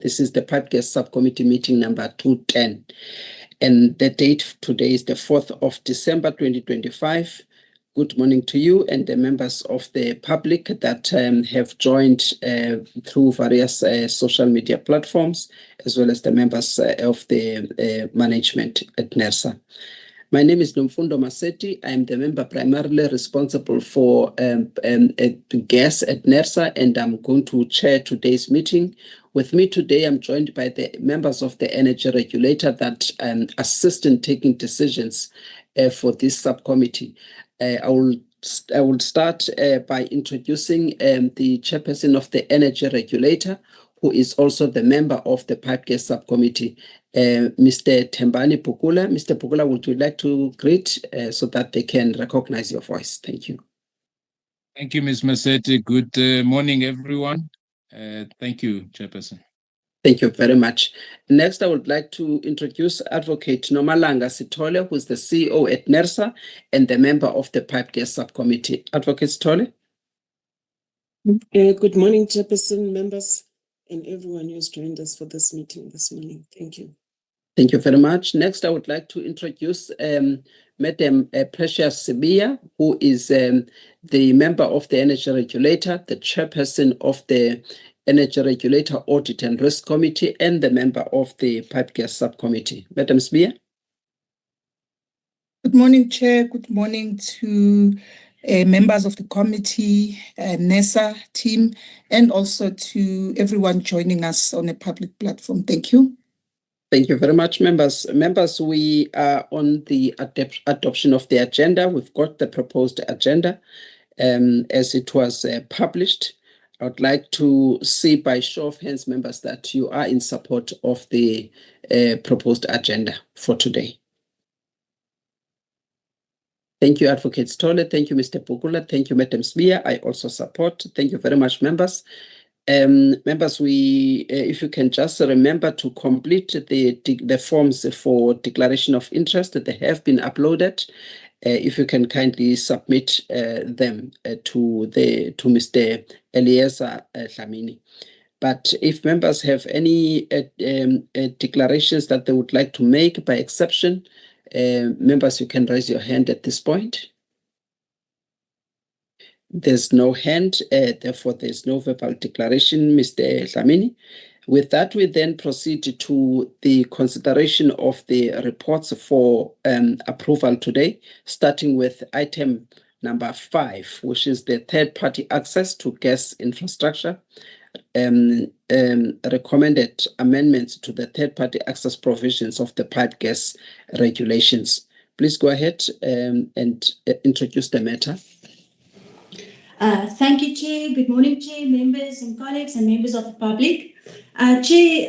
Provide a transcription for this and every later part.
This is the Pipe Gas Subcommittee meeting number 210. And the date today is the 4th of December 2025. Good morning to you and the members of the public that have joined through various social media platforms, as well as the members of the management at NERSA. My name is Nomfundo Maseti. I am the member primarily responsible for gas at NERSA, and I'm going to chair today's meeting. With me today, I'm joined by the members of the energy regulator that assist in taking decisions for this subcommittee. I will start by introducing the chairperson of the energy regulator, who is also the member of the Pipe Gas Subcommittee, Mr. Thembani Pukula. Mr. Pukula, would you like to greet so that they can recognize your voice? Thank you. Thank you, Ms. Maseti. Good morning, everyone. Thank you, Chairperson. Thank you very much. Next, I would like to introduce Advocate Nomalanga Sithole, who is the CEO at NERSA and the member of the Pipe Gas Subcommittee. Advocate Sithole. Good morning, Chairperson, members, and everyone who has joined us for this meeting this morning. Thank you. Thank you very much. Next, I would like to introduce Madam Precious Sibia, who is the member of the Energy Regulator, the chairperson of the Energy Regulator Audit and Risk Committee, and the member of the Pipe Gas Subcommittee. Madam Sibia. Good morning, Chair. Good morning to members of the committee, NERSA team, and also to everyone joining us on a public platform. Thank you. Thank you very much, members. Members, we are on the adoption of the agenda. We've got the proposed agenda as it was published. I would like to see by show of hands, members, that you are in support of the proposed agenda for today. Thank you, Advocate Sithole. Thank you, Mr. Pukula. Thank you, Madam Sibia. I also support. Thank you very much, members. Members, if you can just remember to complete the forms for declaration of interest, they have been uploaded. If you can kindly submit them to Mr. Eliezer Dlamini. But if members have any declarations that they would like to make by exception, members, you can raise your hand at this point. There's no hand, therefore there's no verbal declaration, Mr. Dlamini. With that, we then proceed to the consideration of the reports for approval today, starting with item number 5, which is the third-party access to gas infrastructure. Recommended amendments to the third-party access provisions of the pipe gas regulations. Please go ahead and introduce the matter. Thank you, Chair. Good morning, Chair, members and colleagues and members of the public. Chair,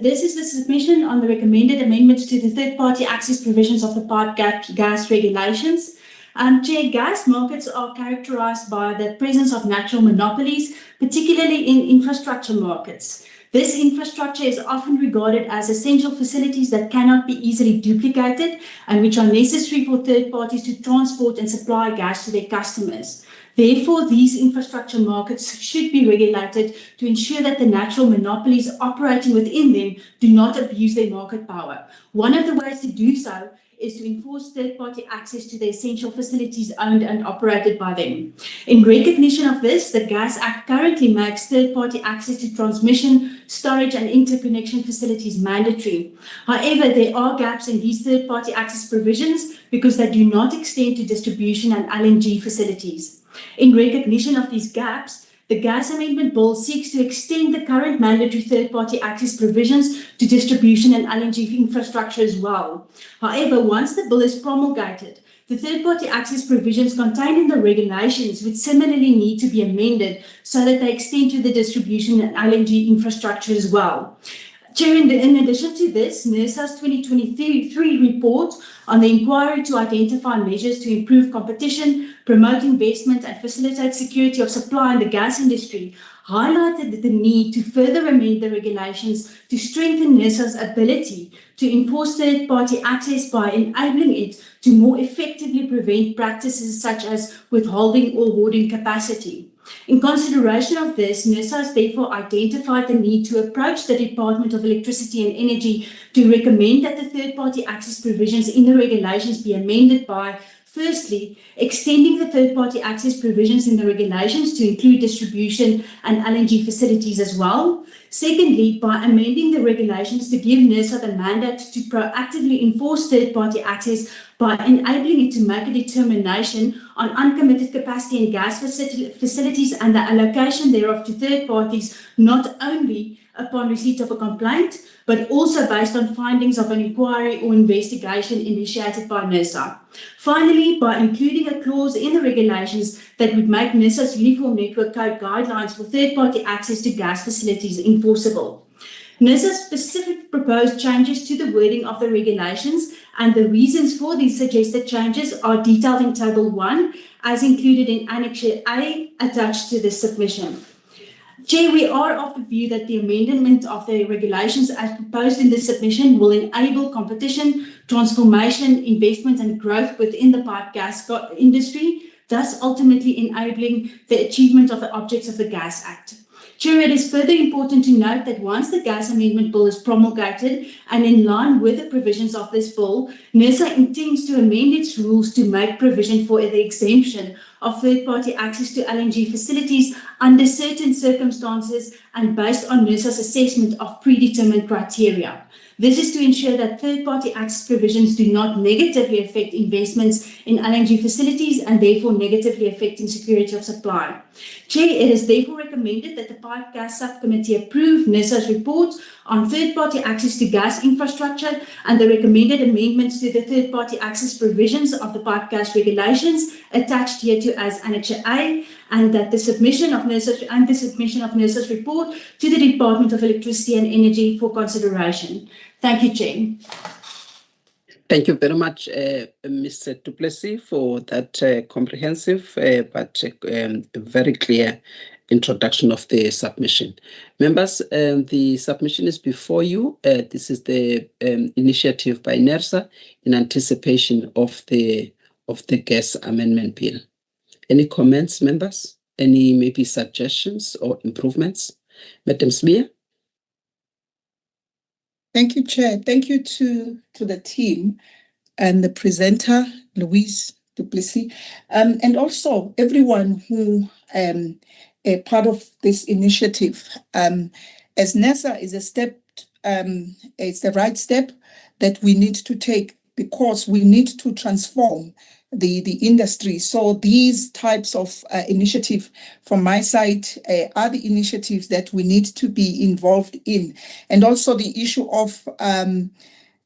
this is the submission on the recommended amendments to the third-party access provisions of the pipe gas regulations. Chair, gas markets are characterized by the presence of natural monopolies, particularly in infrastructure markets. This infrastructure is often regarded as essential facilities that cannot be easily duplicated and which are necessary for third parties to transport and supply gas to their customers. Therefore, these infrastructure markets should be regulated to ensure that the natural monopolies operating within them do not abuse their market power. One of the ways to do so is to enforce third-party access to the essential facilities owned and operated by them. In recognition of this, the Gas Act currently makes third-party access to transmission, storage and interconnection facilities mandatory. However, there are gaps in these third-party access provisions because they do not extend to distribution and LNG facilities. In recognition of these gaps, the Gas Amendment Bill seeks to extend the current mandatory third-party access provisions to distribution and LNG infrastructure as well. However, once the bill is promulgated, the third-party access provisions contained in the regulations would similarly need to be amended so that they extend to the distribution and LNG infrastructure as well. Chair, in addition to this, NERSA's 2023 report on the inquiry to identify measures to improve competition, promote investment and facilitate security of supply in the gas industry highlighted the need to further amend the regulations to strengthen NERSA's ability to enforce third-party access by enabling it to more effectively prevent practices such as withholding or hoarding capacity. In consideration of this, NERSA has therefore identified the need to approach the Department of Electricity and Energy to recommend that the third-party access provisions in the regulations be amended by, firstly, extending the third-party access provisions in the regulations to include distribution and LNG facilities as well. Secondly, by amending the regulations to give NERSA the mandate to proactively enforce third-party access by enabling it to make a determination on uncommitted capacity in gas facilities and the allocation thereof to third parties, not only upon receipt of a complaint, but also based on findings of an inquiry or investigation initiated by NERSA. Finally, by including a clause in the regulations that would make NERSA's Uniform Network Code guidelines for third-party access to gas facilities enforceable. NERSA's specific proposed changes to the wording of the regulations and the reasons for these suggested changes are detailed in Table 1, as included in Annex A attached to this submission. Chair, we are of the view that the amendment of the regulations as proposed in this submission will enable competition, transformation, investment and growth within the pipe gas industry, thus ultimately enabling the achievement of the objects of the Gas Act. Chair, it is further important to note that once the Gas Amendment Bill is promulgated and in line with the provisions of this bill, NERSA intends to amend its rules to make provision for the exemption of third-party access to LNG facilities under certain circumstances and based on NERSA's assessment of predetermined criteria. This is to ensure that third-party access provisions do not negatively affect investments in LNG facilities and therefore negatively affecting security of supply. Chair, it is therefore recommended that the Pipe Gas Subcommittee approve NERSA's report on third-party access to gas infrastructure and the recommended amendments to the third-party access provisions of the pipe gas regulations attached hereto as Annex A, and that the submission of NERSA's report to the Department of Electricity and Energy for consideration. Thank you, Chair. Thank you very much, Mr. du Plessis, for that comprehensive but very clear introduction of the submission. Members, the submission is before you. This is the initiative by NERSA in anticipation of the Gas Amendment Bill. Any comments, members? Any maybe suggestions or improvements? Madam Smith? Thank you, Chair. Thank you to the team and the presenter, Louise du Plessis, and also everyone who part of this initiative. As NERSA is a step, it's the right step that we need to take because we need to transform the industry. So these types of initiative from my side are the initiatives that we need to be involved in. And also the issue of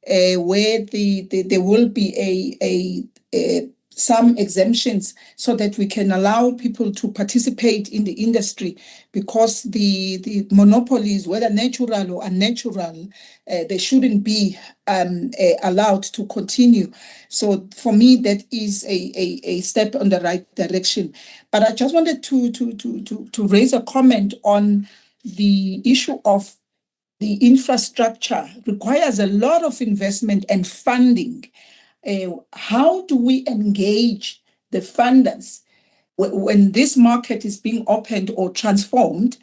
where there will be some exemptions so that we can allow people to participate in the industry, because the monopolies, whether natural or unnatural, they shouldn't be allowed to continue. So for me, that is a step on the right direction. But I just wanted to raise a comment on the issue of the infrastructure. Requires a lot of investment and funding. How do we engage the funders when this market is being opened or transformed?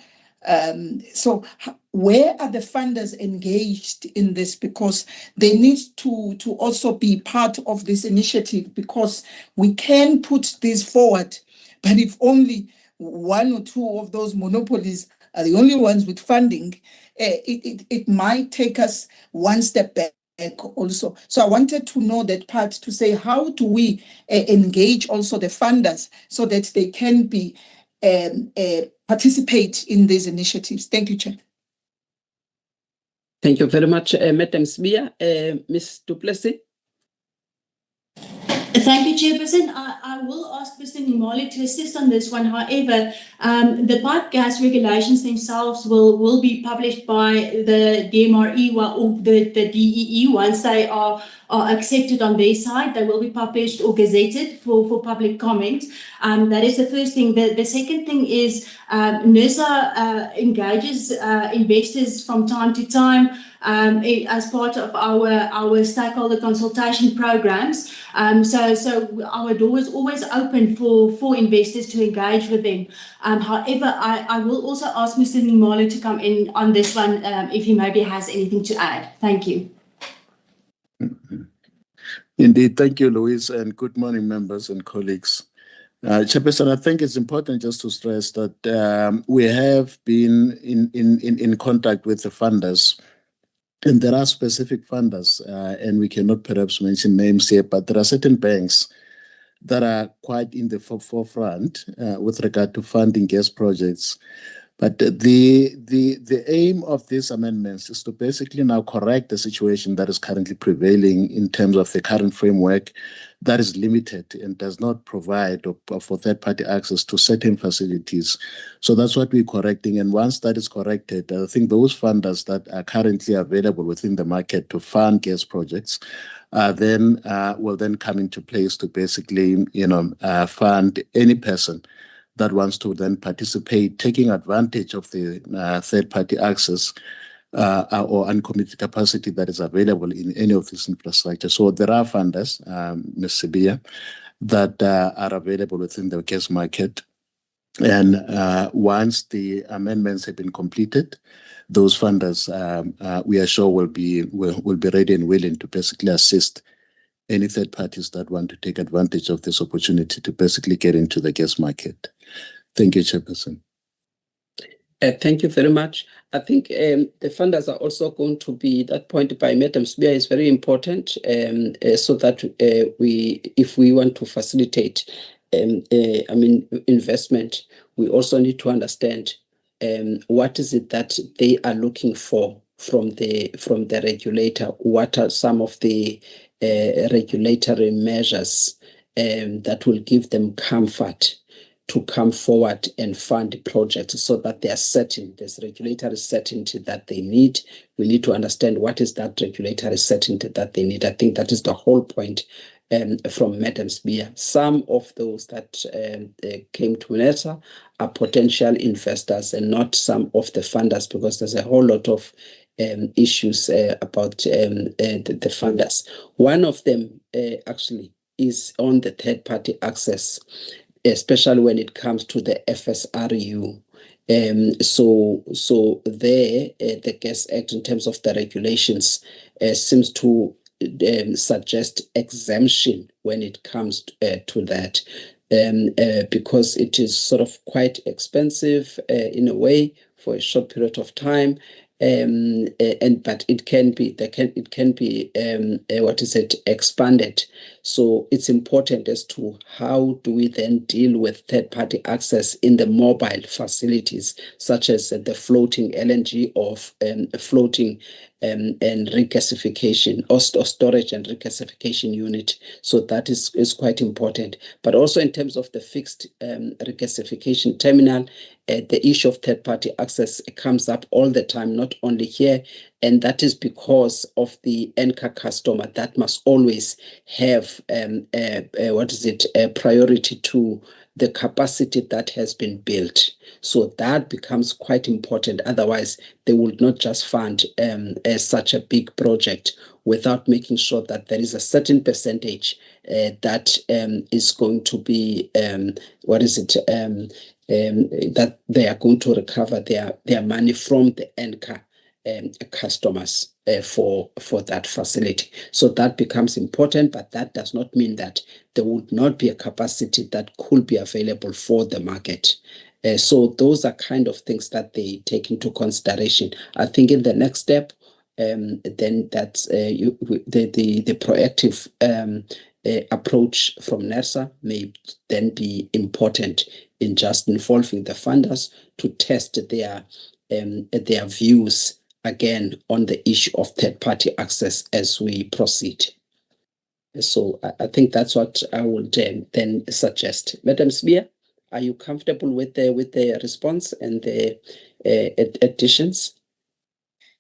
So where are the funders engaged in this? Because they need to also be part of this initiative, because we can put this forward, but if only one or two of those monopolies are the only ones with funding, it might take us one step back also. So I wanted to know that part, to say how do we engage also the funders so that they can be participate in these initiatives. Thank you, Chair. Thank you very much, Madam Smith. Ms. du Plessis? Thank you, Chairperson. I will ask Mr. Nimali to assist on this one. However, the pipe gas regulations themselves will be published by the DMRE or the DEE once they are accepted on their side. They will be published or gazetted for public comment. That is the first thing. The second thing is NERSA engages investors from time to time as part of our stakeholder consultation programs. So our door is always open for investors to engage with them. However, I will also ask Mr. Nimalo to come in on this one if he maybe has anything to add. Thank you. Indeed, thank you, Louise, and good morning, members and colleagues. Chairperson, I think it's important just to stress that we have been in contact with the funders, and there are specific funders, and we cannot perhaps mention names here, but there are certain banks that are quite in the forefront with regard to funding gas projects. But the aim of these amendments is to basically now correct the situation that is currently prevailing in terms of the current framework that is limited and does not provide for third-party access to certain facilities. So that's what we're correcting. And once that is corrected, I think those funders that are currently available within the market to fund gas projects will then come into place to basically, fund any person that wants to then participate, taking advantage of the third-party access or uncommitted capacity that is available in any of this infrastructure. So there are funders, Ms. Sibia, that are available within the gas market. And once the amendments have been completed, those funders, we are sure will be ready and willing to basically assist any third parties that want to take advantage of this opportunity to basically get into the gas market. Thank you, Chairperson. Thank you very much. I think the funders are also going to be, that point by Madam Sibia is very important, so that if we want to facilitate investment, we also need to understand what is it that they are looking for from the regulator. What are some of the regulatory measures that will give them comfort to come forward and fund projects, so that they are certain, there's regulatory certainty that they need. We need to understand what is that regulatory certainty that they need. I think that is the whole point from Madam Sibia. Some of those that came to NERSA are potential investors and not some of the funders, because there's a whole lot of issues about the funders. One of them actually is on the third-party access, especially when it comes to the FSRU. So there, the Gas Act, in terms of the regulations, seems to suggest exemption when it comes to that, because it is sort of quite expensive in a way for a short period of time. But it can be expanded. So it's important as to how do we then deal with third-party access in the mobile facilities, such as the floating LNG or floating and regasification or storage and regasification unit. So that is quite important. But also in terms of the fixed regasification terminal, the issue of third-party access comes up all the time, not only here, and that is because of the anchor customer that must always have priority to the capacity that has been built. So that becomes quite important. Otherwise, they would not just fund such a big project without making sure that there is a certain percentage that is going to be that they are going to recover their money from the anchor customers for that facility. So that becomes important, but that does not mean that there would not be a capacity that could be available for the market. So those are kind of things that they take into consideration. I think in the next step, then that's the proactive approach from NERSA may then be important in just involving the funders to test their views again on the issue of third-party access as we proceed. So I think that's what I would then suggest. Madam Sibia, are you comfortable with the response and the additions?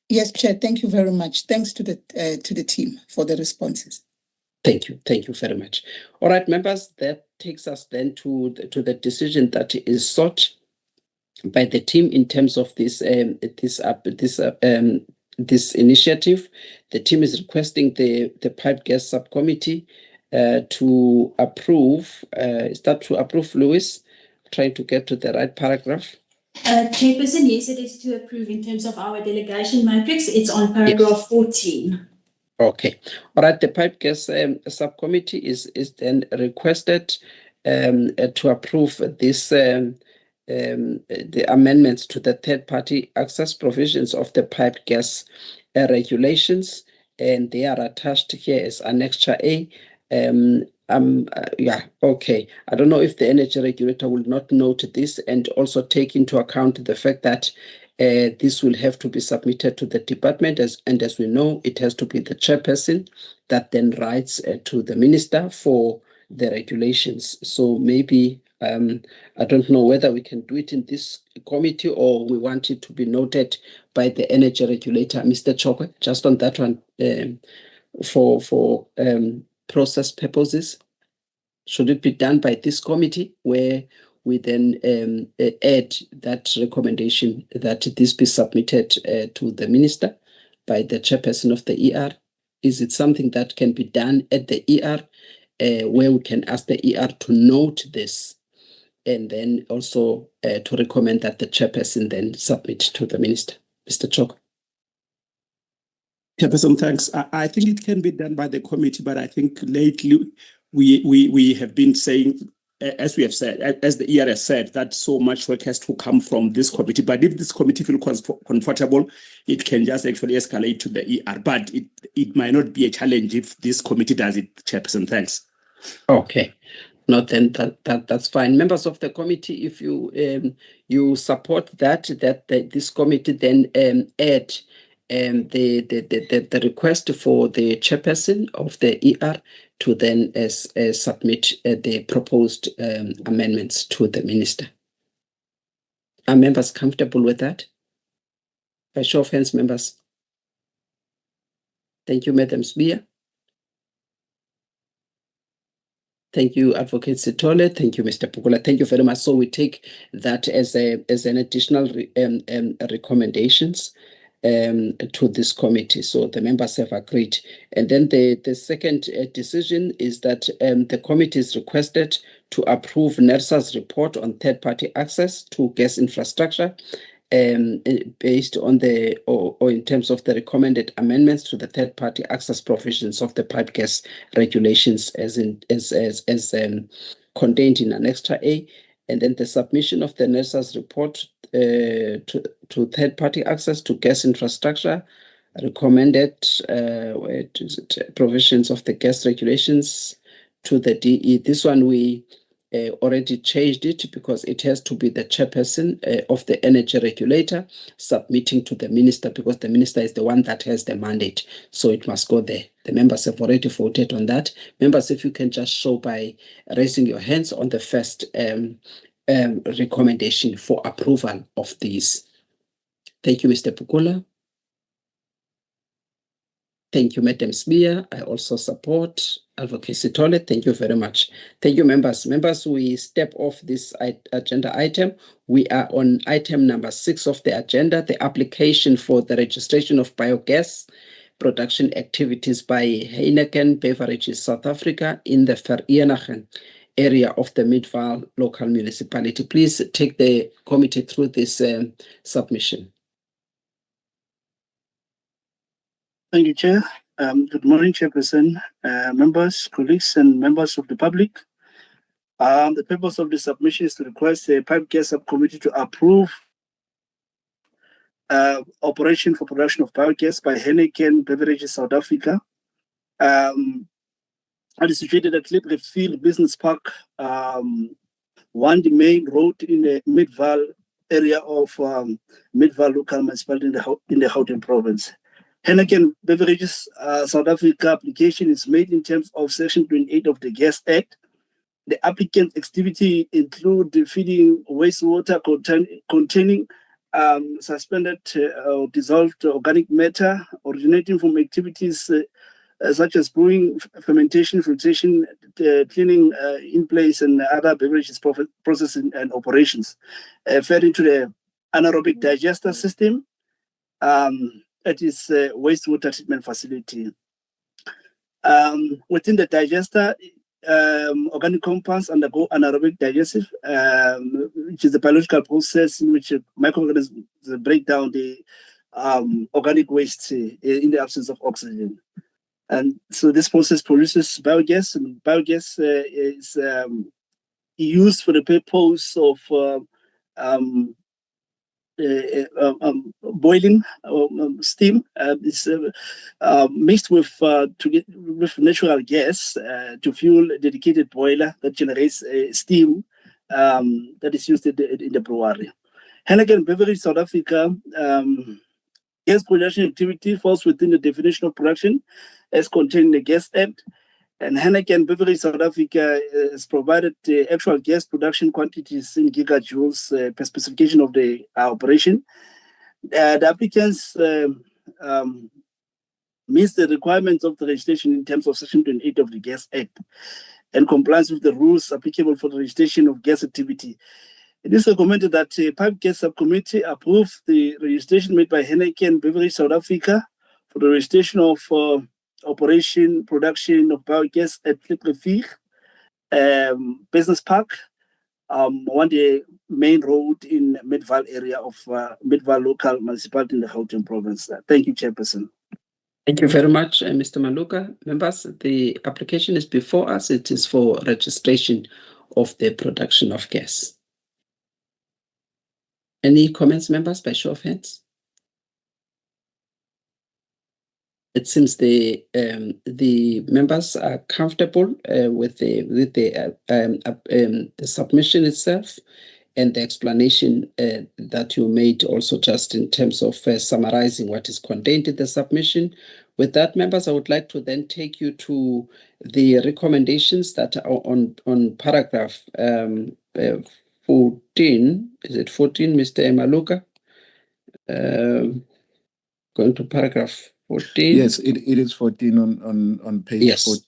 Yes, Chair. Thank you very much. Thanks to the team for the responses. Thank you. Thank you very much. All right, members, that takes us then to the decision that is sought. by the team in terms of this initiative. The team is requesting the pipe gas subcommittee to approve. Is that to approve, Louis? Trying to get to the right paragraph. Chairperson, yes, it is to approve in terms of our delegation matrix. It's on paragraph 14. Okay. All right. The pipe gas subcommittee is then requested to approve this the amendments to the third-party access provisions of the pipe gas regulations, and they are attached here as Annexure A. Yeah, okay. I don't know if the energy regulator will not note this and also take into account the fact that this will have to be submitted to the department, and as we know, it has to be the chairperson that then writes to the minister for the regulations. So maybe I don't know whether we can do it in this committee or we want it to be noted by the energy regulator, Mr. Chokwe, just on that one, for process purposes. Should it be done by this committee where we then add that recommendation that this be submitted to the minister by the chairperson of the ER? Is it something that can be done at the ER where we can ask the ER to note this and then also to recommend that the chairperson then submit to the minister? Mr. Chok. Chairperson, thanks. I think it can be done by the committee, but I think lately we have been saying, as we have said, as the ER has said, that so much work has to come from this committee. But if this committee feels comfortable, it can just actually escalate to the ER. But it might not be a challenge if this committee does it, Chairperson. Thanks. Okay. No, then that's fine. Members of the committee, if you support that this committee then add the request for the chairperson of the ER to then submit the proposed amendments to the minister. Are members comfortable with that? By show of hands, members. Thank you, Madam Spear. Thank you, Advocate Sitole. Thank you, Mr. Pukula. Thank you very much. So we take that as an additional recommendations to this committee. So the members have agreed. And then the second decision is that the committee is requested to approve NERSA's report on third-party access to gas infrastructure based on or in terms of the recommended amendments to the third-party access provisions of the pipe gas regulations as contained in Annexure A, and then the submission of the NERSA's report to third-party access to gas infrastructure, recommended provisions of the gas regulations to the DE. This one we already changed it because it has to be the chairperson of the energy regulator submitting to the minister, because the minister is the one that has the mandate. So it must go there. The members have already voted on that. Members, if you can just show by raising your hands on the first recommendation for approval of these. Thank you, Mr. Pukula. Thank you, Madam Spear. I also support Advocate Sitole. Thank you very much. Thank you, members. Members, we step off this agenda item. We are on item number 6 of the agenda, the application for the registration of biogas production activities by Heineken Beverages South Africa in the Vereeniging area of the Midvaal local municipality. Please take the committee through this submission. Thank you, Chair. Good morning, Chairperson, members, colleagues, and members of the public. The purpose of the submission is to request the Pipe Gas Subcommittee to approve operation for production of biogas by Heineken Beverages South Africa. It is situated at Field Business Park, 1 the main road in the Midvaal area of Midvaal local municipality in the Gauteng province. Heineken Beverages South Africa application is made in terms of Section 28 of the Gas Act. The applicant's activity include the feeding wastewater containing suspended or dissolved organic matter originating from activities such as brewing, fermentation, filtration, cleaning in place, and other beverages processing and operations, fed into the anaerobic digester system at its wastewater treatment facility. Within the digester, organic compounds undergo anaerobic digestion, which is the biological process in which microorganisms break down the organic waste in the absence of oxygen. And so this process produces biogas, and biogas is used for the purpose of boiling steam. It's mixed with natural gas to fuel a dedicated boiler that generates steam that is used in the brewery. Heineken Beverage South Africa gas production activity falls within the definition of production as contained in the Gas Act. And Heineken Beverage South Africa has provided the actual gas production quantities in gigajoules per specification of the operation. The applicants meets the requirements of the registration in terms of Section 28 of the Gas Act and complies with the rules applicable for the registration of gas activity. It is recommended that the Pipe Gas Subcommittee approve the registration made by Heineken Beverage South Africa for the registration of operation, production of biogas at Kliplevier Business Park, on the main road in Midvaal area of Midvaal local municipality in the Gauteng province. Thank you, Chairperson. Thank you very much, Mr. Maluka. Members, the application is before us. It is for registration of the production of gas. Any comments, members, by show of hands? It seems the members are comfortable with the submission itself and the explanation that you made also just in terms of summarizing what is contained in the submission. With that, members, I would like to then take you to the recommendations that are on paragraph 14. Is it 14, Mr. Maluka? Going to paragraph 14. Yes, it is 14 on page, yes.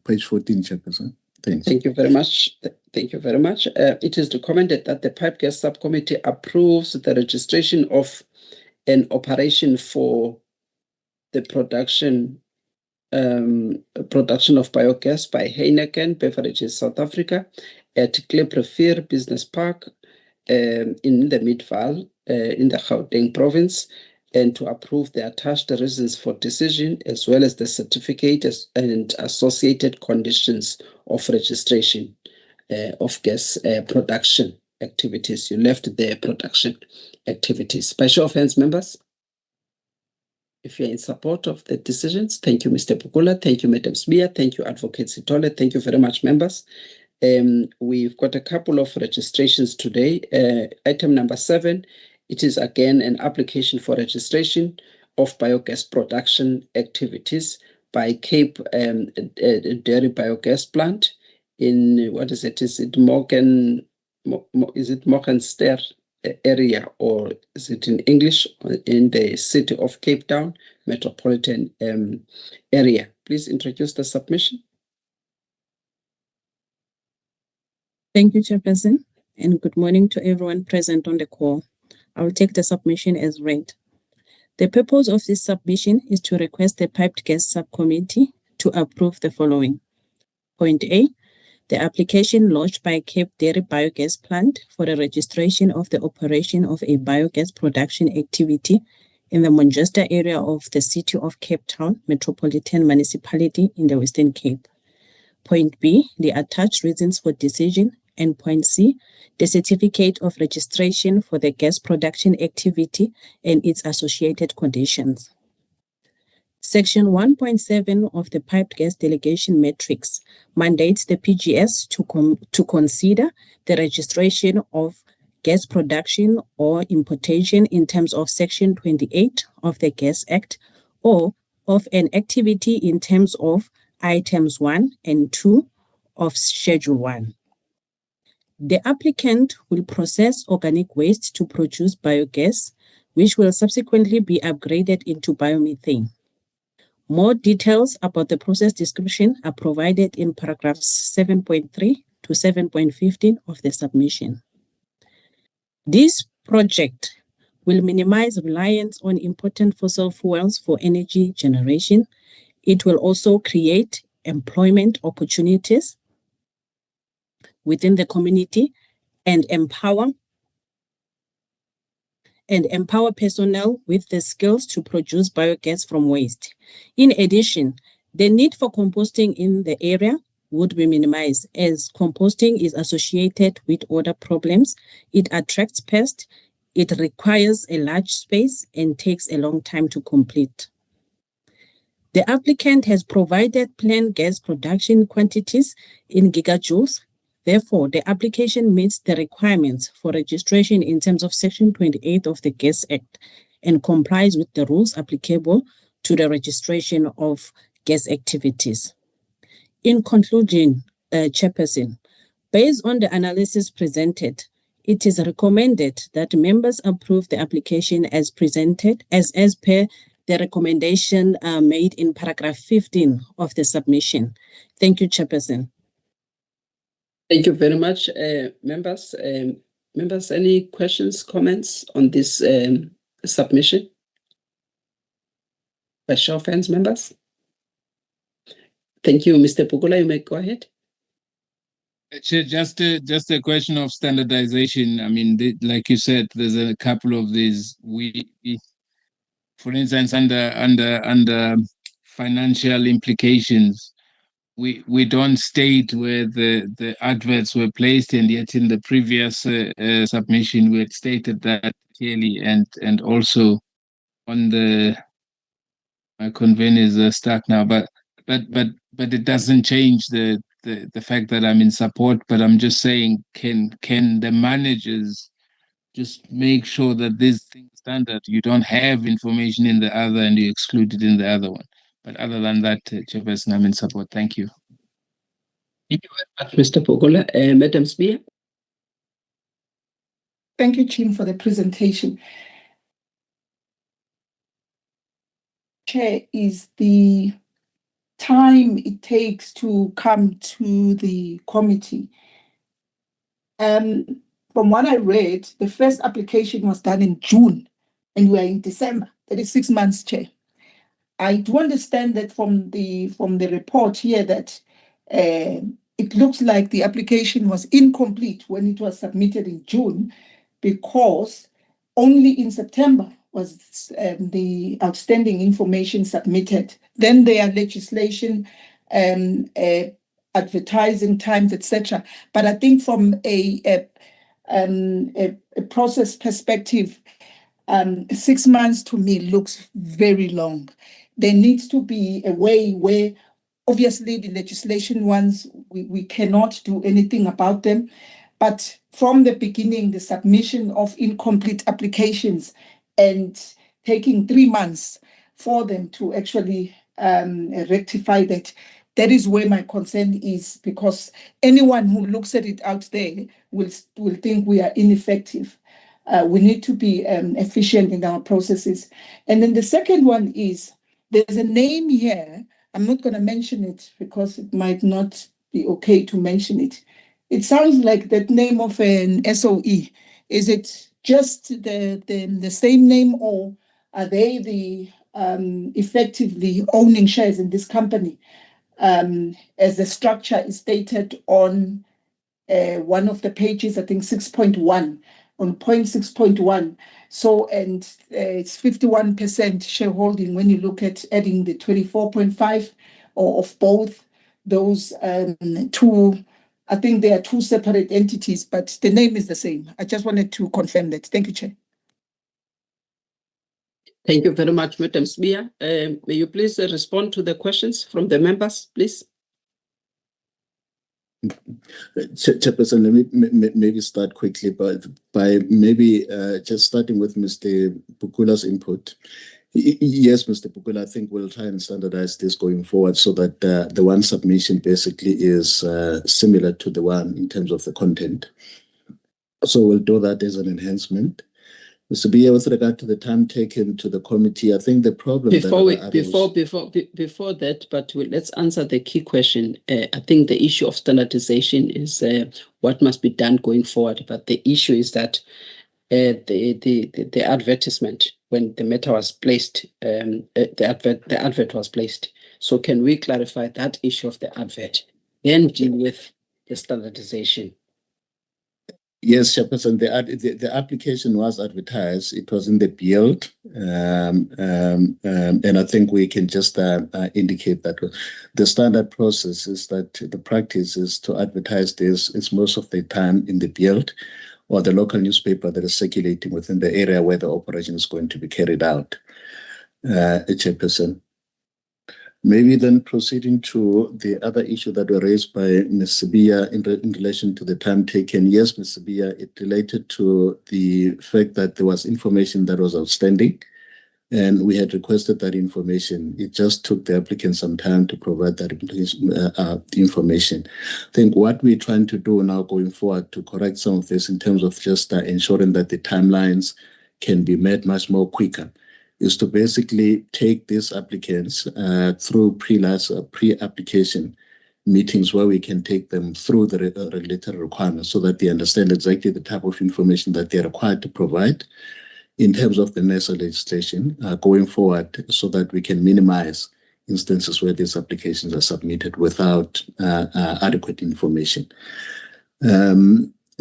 Page 14, Chairperson. Thanks. Thank you very much. Thank you very much. It is recommended that the Pipe Gas Subcommittee approves the registration of an operation for the production of biogas by Heineken Beverages South Africa at Kliplevier Business Park in the Midvaal in the Gauteng province, and to approve the attached reasons for decision as well as the certificate and associated conditions of registration of gas production activities. You left the production activities. By show of hands, members, if you're in support of the decisions. Thank you, Mr. Pukula. Thank you, Madam Smia. Thank you, Advocate Sitole. Thank you very much, members. We've got a couple of registrations today. Item number 7, it is again an application for registration of biogas production activities by Cape Dairy Biogas Plant in, what is it? Is it Morgenster area, or is it in English, in the city of Cape Town metropolitan area? Please introduce the submission. Thank you, Chairperson, and good morning to everyone present on the call. I will take the submission as read. The purpose of this submission is to request the Piped Gas Subcommittee to approve the following. Point A, the application lodged by Cape Dairy Biogas Plant for the registration of the operation of a biogas production activity in the Manchester area of the City of Cape Town Metropolitan Municipality in the Western Cape. Point B, the attached reasons for decision. And point C, the certificate of registration for the gas production activity and its associated conditions. Section 1.7 of the Piped Gas Delegation Matrix mandates the PGS to consider the registration of gas production or importation in terms of Section 28 of the Gas Act, or of an activity in terms of items 1 and 2 of Schedule 1. The applicant will process organic waste to produce biogas, which will subsequently be upgraded into biomethane. More details about the process description are provided in paragraphs 7.3 to 7.15 of the submission. This project will minimize reliance on important fossil fuels for energy generation. It will also create employment opportunities within the community and empower personnel with the skills to produce biogas from waste. In addition, the need for composting in the area would be minimized as composting is associated with odor problems. It attracts pests, it requires a large space and takes a long time to complete. The applicant has provided planned gas production quantities in gigajoules. Therefore, the application meets the requirements for registration in terms of Section 28 of the Gas Act and complies with the rules applicable to the registration of gas activities. In conclusion, Chairperson, based on the analysis presented, it is recommended that members approve the application as presented as per the recommendation made in paragraph 15 of the submission. Thank you, Chairperson. Thank you very much, members. Members, any questions, comments on this submission? By show of hands, members. Thank you, Mr. Pukula. You may go ahead. Chair, just a question of standardization. I mean, like you said, there's a couple of these. For instance, under financial implications, we don't state where the adverts were placed, and yet in the previous submission we had stated that clearly, and also on my conveners are stuck now, but it doesn't change the fact that I'm in support. But I'm just saying, can the managers just make sure that this thing standard, you don't have information in the other and you exclude it in the other one? But other than that, Chairperson, I'm in support. Thank you. Thank you very much, Mr. Pukula. Madam Spear. Thank you, Jim, for the presentation. Chair, is the time it takes to come to the committee. From what I read, the first application was done in June and we are in December. That is 6 months, Chair. I do understand that from the report here that it looks like the application was incomplete when it was submitted in June, because only in September was the outstanding information submitted. Then there are legislation, advertising times, etc. But I think from a process perspective, 6 months to me looks very long. There needs to be a way where, obviously, the legislation ones, we cannot do anything about them. But from the beginning, the submission of incomplete applications and taking 3 months for them to actually rectify that, that is where my concern is, because anyone who looks at it out there will think we are ineffective. We need to be efficient in our processes. And then the second one is, there's a name here. I'm not going to mention it because it might not be okay to mention it. It sounds like that name of an SOE. Is it just the same name, or are they the effectively owning shares in this company? As the structure is stated on one of the pages, I think 6.1, on point 6.1. So, and it's 51% shareholding when you look at adding the 24.5 of both those two. I think they are two separate entities, but the name is the same. I just wanted to confirm that. Thank you, Chair. Thank you very much, Madam Spear. May you please respond to the questions from the members, please? Chairperson, let me maybe start quickly by maybe just starting with Mr. Pukula's input. Yes, Mr. Pukula, I think we'll try and standardize this going forward so that the one submission basically is similar to the one in terms of the content. So we'll do that as an enhancement. Mr. Bia, with regard to the time taken to the committee, I think the problem before that, but let's answer the key question. I think the issue of standardization is what must be done going forward. But the issue is that the advertisement when the matter was placed, the advert was placed. So can we clarify that issue of the advert, then deal with the standardization? Yes, Chairperson, the application was advertised. It was in the build, and I think we can just indicate that the standard process is that the practice is to advertise this. It's most of the time in the build or the local newspaper that is circulating within the area where the operation is going to be carried out. Chairperson. Maybe then proceeding to the other issue that were raised by Ms. Sabia in relation to the time taken. Yes, Ms. Sabia, it related to the fact that there was information that was outstanding, and we had requested that information. It just took the applicant some time to provide that information. I think what we're trying to do now going forward to correct some of this in terms of just ensuring that the timelines can be met much more quicker is to basically take these applicants through pre-application meetings where we can take them through the regulatory requirements so that they understand exactly the type of information that they're required to provide in terms of the NESA legislation going forward, so that we can minimize instances where these applications are submitted without adequate information.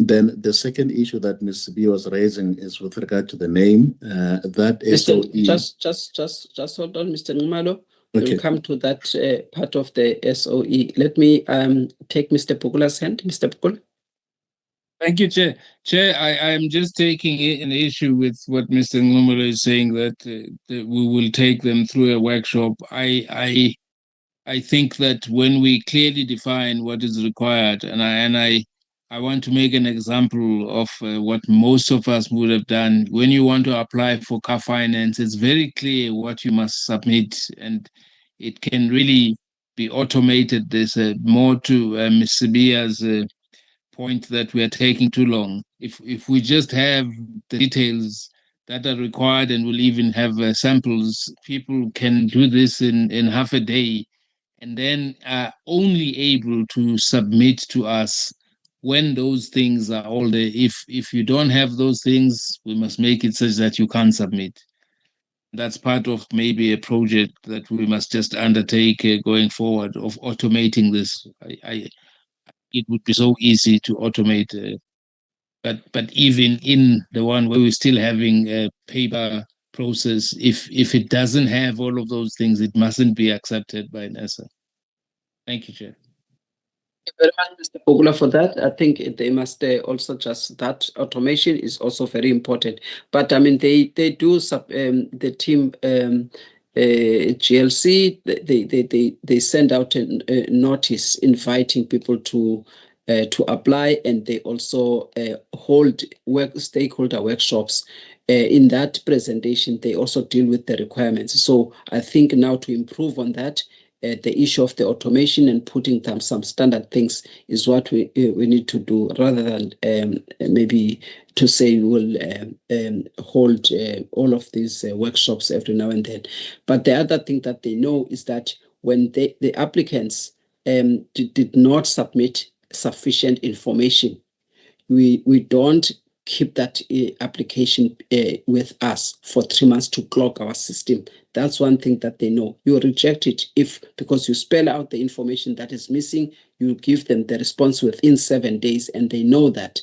Then the second issue that Ms. B was raising is with regard to the name. That SOE. Just hold on, Mr. Ngumalo. Okay. We'll come to that part of the SOE. Let me take Mr. Pukula's hand. Mr. Pukula. Thank you, Chair. Chair, I am just taking an issue with what Mr. Ngumalo is saying, that we will take them through a workshop. I think that when we clearly define what is required, and I want to make an example of what most of us would have done. When you want to apply for car finance, it's very clear what you must submit, and it can really be automated. There's more to Ms. Sibia's point that we are taking too long. If we just have the details that are required, and we'll even have samples, people can do this in half a day, and then are only able to submit to us when those things are all there. If you don't have those things, we must make it such that you can't submit. That's part of maybe a project that we must just undertake going forward, of automating this. It would be so easy to automate, but even in the one where we're still having a paper process, if it doesn't have all of those things, it mustn't be accepted by NESA. Thank you, Chair. Thank you very much, Mr. Pugula, for that. I think they must also just, that automation is also very important. But I mean, they do the team GLC. They send out a notice inviting people to apply, and they also hold stakeholder workshops. In that presentation, they also deal with the requirements. So I think now to improve on that, the issue of the automation and putting down some standard things is what we need to do, rather than maybe to say we'll hold all of these workshops every now and then. But the other thing that they know is that when the applicants did not submit sufficient information, we don't keep that application with us for 3 months to clock our system. That's one thing that they know. You reject it because you spell out the information that is missing, you give them the response within 7 days, and they know that.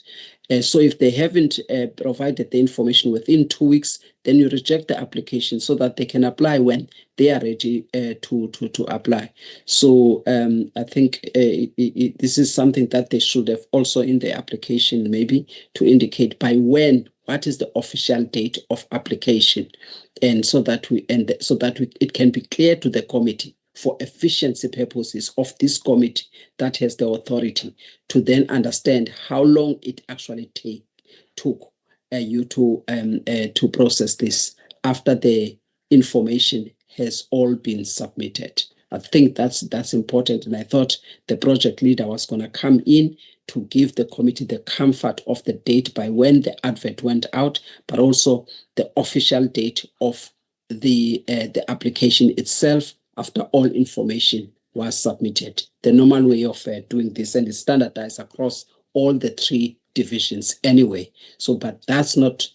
So if they haven't provided the information within 2 weeks, then you reject the application so that they can apply when they are ready to apply. So I think this is something that they should have also in the application, maybe to indicate by when, what is the official date of application, and so that it can be clear to the committee, for efficiency purposes of this committee that has the authority to then understand how long it actually took you to process this after the information has all been submitted. I think that's important, and I thought the project leader was going to come in to give the committee the comfort of the date by when the advert went out, but also the official date of the application itself after all information was submitted. The normal way of doing this, and it's standardized across all the 3 divisions anyway. So, but that's not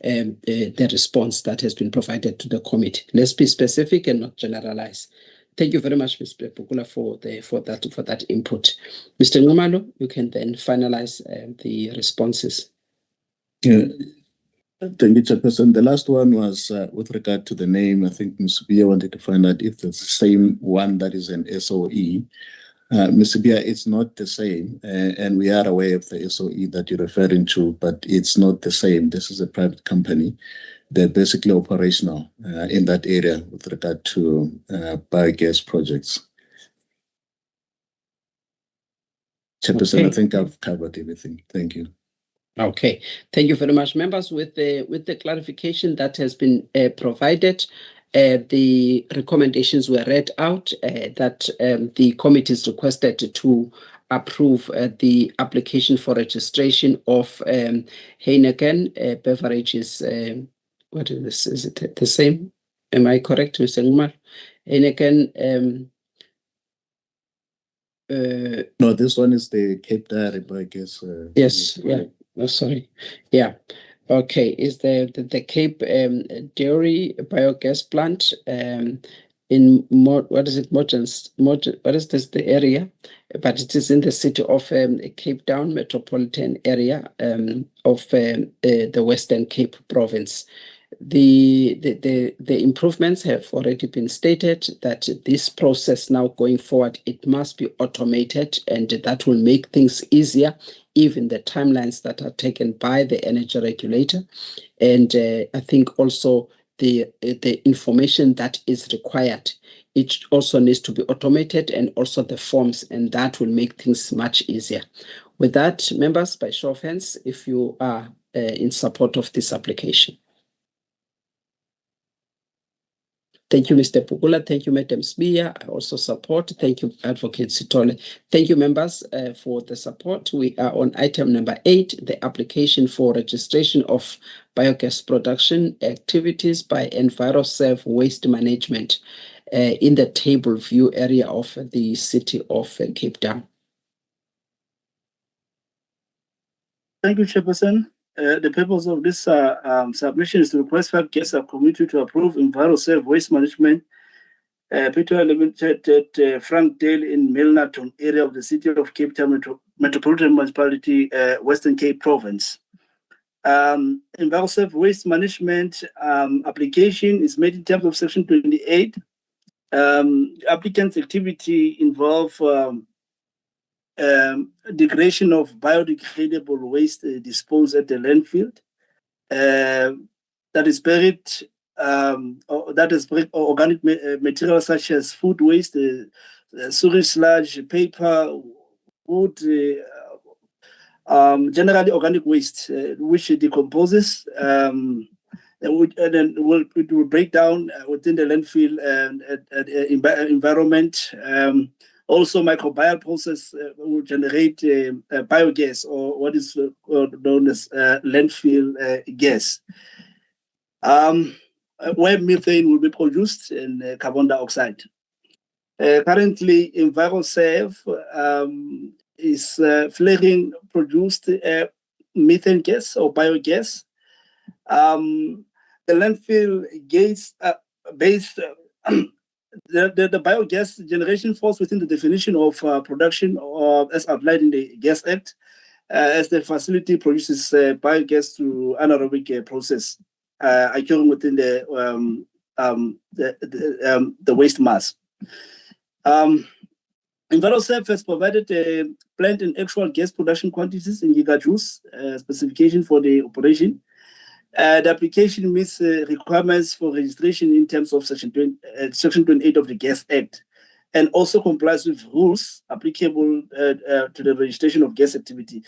the response that has been provided to the committee. Let's be specific and not generalize. Thank you very much, Ms. Pukula, for that input. Mr. Numalo, you can then finalize the responses. Yeah. Thank you, Chairperson. The last one was with regard to the name. I think Ms. Bia wanted to find out if it's the same one that is an SOE. Ms. Bia, it's not the same, and we are aware of the SOE that you're referring to, but it's not the same. This is a private company. They're basically operational in that area with regard to biogas projects. Chairperson, Okay. I think I've covered everything. Thank you. Okay, thank you very much, members. With the clarification that has been provided, the recommendations were read out that the committee is requested to approve the application for registration of Heineken beverages. What is this? Is it the same? Am I correct, Mr. Ngumar? Heineken. No, this one is the Cape Dairy biogas. Yes, yeah. Oh, sorry. Yeah. Okay. Is the Cape Dairy biogas plant in what is it? What is this? The area, but it is in the city of Cape Town metropolitan area of the Western Cape province. The improvements have already been stated that this process now going forward, it must be automated, and that will make things easier, even the timelines that are taken by the energy regulator. And I think also the information that is required, it also needs to be automated, and also the forms, and that will make things much easier. With that, members, by show of hands, if you are in support of this application. Thank you, Mr. Pukula. Thank you, Madam Sbia. I also support. Thank you, Advocate Sitole. Thank you, members, for the support. We are on item number 8, the application for registration of biogas production activities by EnviroServe Waste Management in the table view area of the city of Cape Town. Thank you, Chairperson. The purpose of this submission is to request Subcommittee to approve EnviroServe Waste Management Pty Limited at Frankdale in Milnerton area of the city of Cape Town Metropolitan Municipality, Western Cape Province. EnviroServe Waste Management application is made in terms of Section 28. Applicant's activity involve degradation of biodegradable waste disposed at the landfill that is buried organic materials such as food waste, sewage sludge, paper, wood, generally organic waste, which decomposes and then it will break down within the landfill environment. Also, microbial process will generate biogas, or what is known as landfill gas, where methane will be produced and carbon dioxide. Currently, EnviroServe is flaring produced methane gas or biogas. The landfill gas based the biogas generation falls within the definition of production as outlined in the Gas Act, as the facility produces biogas through anaerobic process, occurring within the waste mass. EnviroServe has provided a plant and actual gas production quantities in gigajoules specification for the operation. The application meets requirements for registration in terms of Section 28 of the Gas Act, and also complies with rules applicable to the registration of gas activity.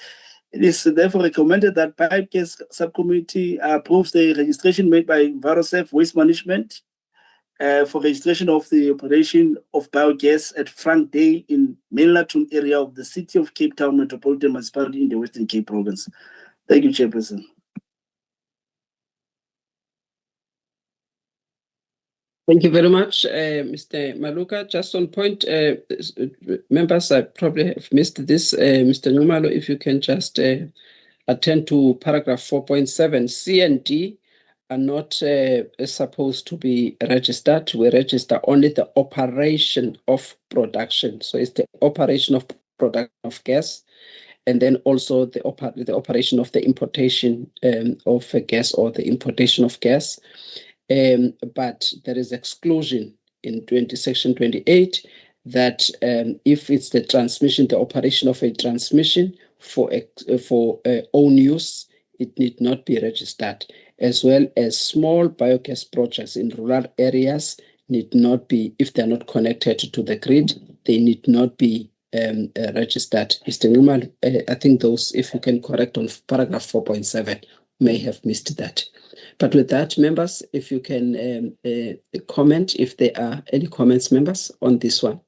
It is therefore recommended that Biogas Subcommittee approves the registration made by EnviroServe Waste Management for registration of the operation of biogas at Frankdale in Milnerton area of the city of Cape Town Metropolitan Municipality in the Western Cape Province. Thank you, Chairperson. Thank you very much, Mr. Maluka. Just on point, members, I probably have missed this. Mr. Numalo, if you can just attend to paragraph 4.7, C and D are not supposed to be registered. We register only the operation of production. So it's the operation of production of gas, and then also the operation of the importation of gas or the importation of gas. But there is exclusion in section 28 that if it's the transmission, the operation of a transmission for own use, it need not be registered, as well as small biogas projects in rural areas need not be, if they're not connected to the grid, they need not be registered. Mr. Ngumal, I think those, if you can correct on paragraph 4.7, may have missed that. But with that, members, if you can comment, if there are any comments, members, on this one.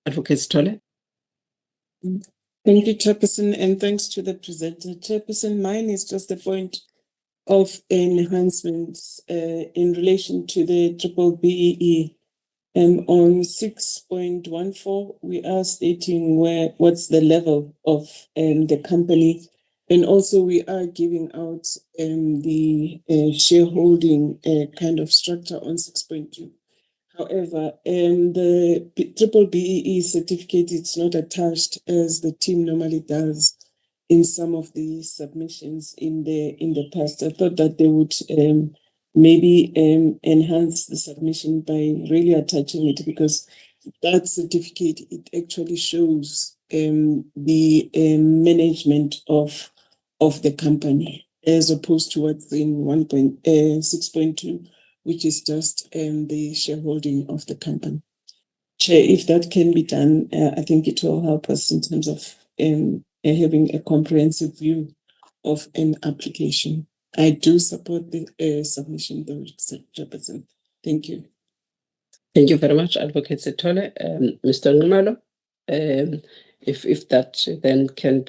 Advocate Stole. Thank you, Chairperson, and thanks to the presenter. Chairperson, mine is just a point of enhancements in relation to the triple BEE. On 6.14, we are stating what's the level of the company, and also we are giving out the shareholding kind of structure on 6.2. However, the triple BEE certificate, it's not attached as the team normally does in some of the submissions in the past. I thought that they would maybe enhance the submission by really attaching it, because that certificate, it actually shows the management of the company, as opposed to what's in 6.2, which is just the shareholding of the company. Chair, if that can be done, I think it will help us in terms of having a comprehensive view of an application. I do support the submission, though, Chairperson. Thank you. Thank you very much, Advocate Setole. Mr. Ngumalo, if that then can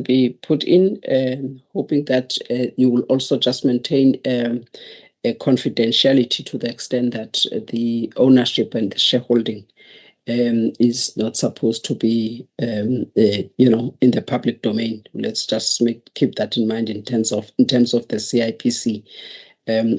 be put in, hoping that you will also just maintain a confidentiality to the extent that the ownership and the shareholding is not supposed to be, in the public domain. Let's just keep that in mind in terms of the CIPC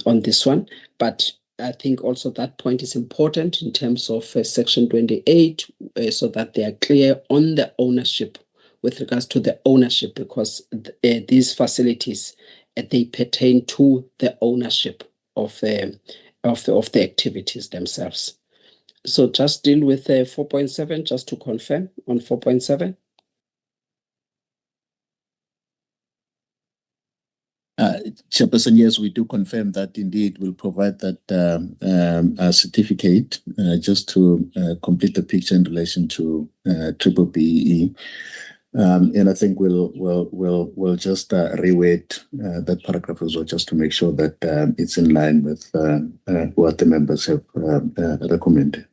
on this one. But I think also that point is important in terms of section 28, so that they are clear on the ownership with regards to the ownership, because these facilities they pertain to the ownership of the activities themselves. So just deal with 4.7, just to confirm on 4.7. Chairperson, yes, we do confirm that indeed we'll provide that certificate just to complete the picture in relation to triple BEE. And I think we'll just reweight that paragraph as well, just to make sure that it's in line with what the members have recommended.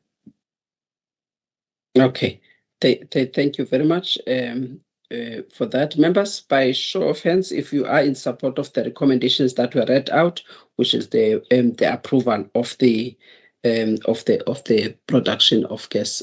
Okay, thank you very much for that. Members, by show of hands, if you are in support of the recommendations that were read out, which is the approval of the production of gas,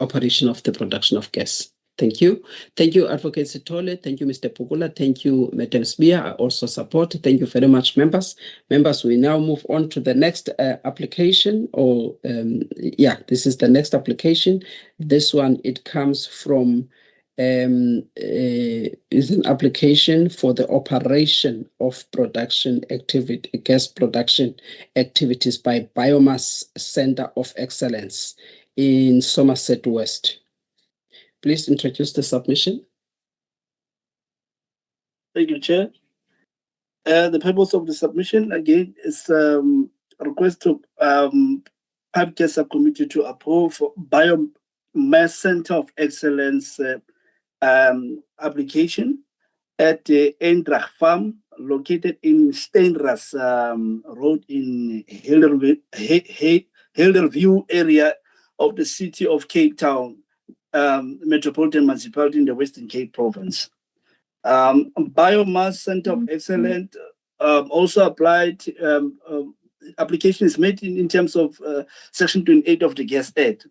operation of the production of gas. Thank you. Thank you, Advocate Setole. Thank you, Mr. Pugula. Thank you, Madam Spear. I also support. Thank you very much, members. Members, we now move on to the next application, or this is the next application. This one, it comes from, is an application for the operation of production activity, gas production activities by Biomass Center of Excellence in Somerset West. Please introduce the submission. Thank you, Chair. The purpose of the submission, again, is a request to Pipe Gas Subcommittee to approve Biomass Center of Excellence application at the Eindracht Farm, located in Steenras Road in Helderview area of the city of Cape Town, Metropolitan Municipality in the Western Cape Province. Biomass Center of Excellence also applied, application is made in terms of Section 28 of the Gas Act.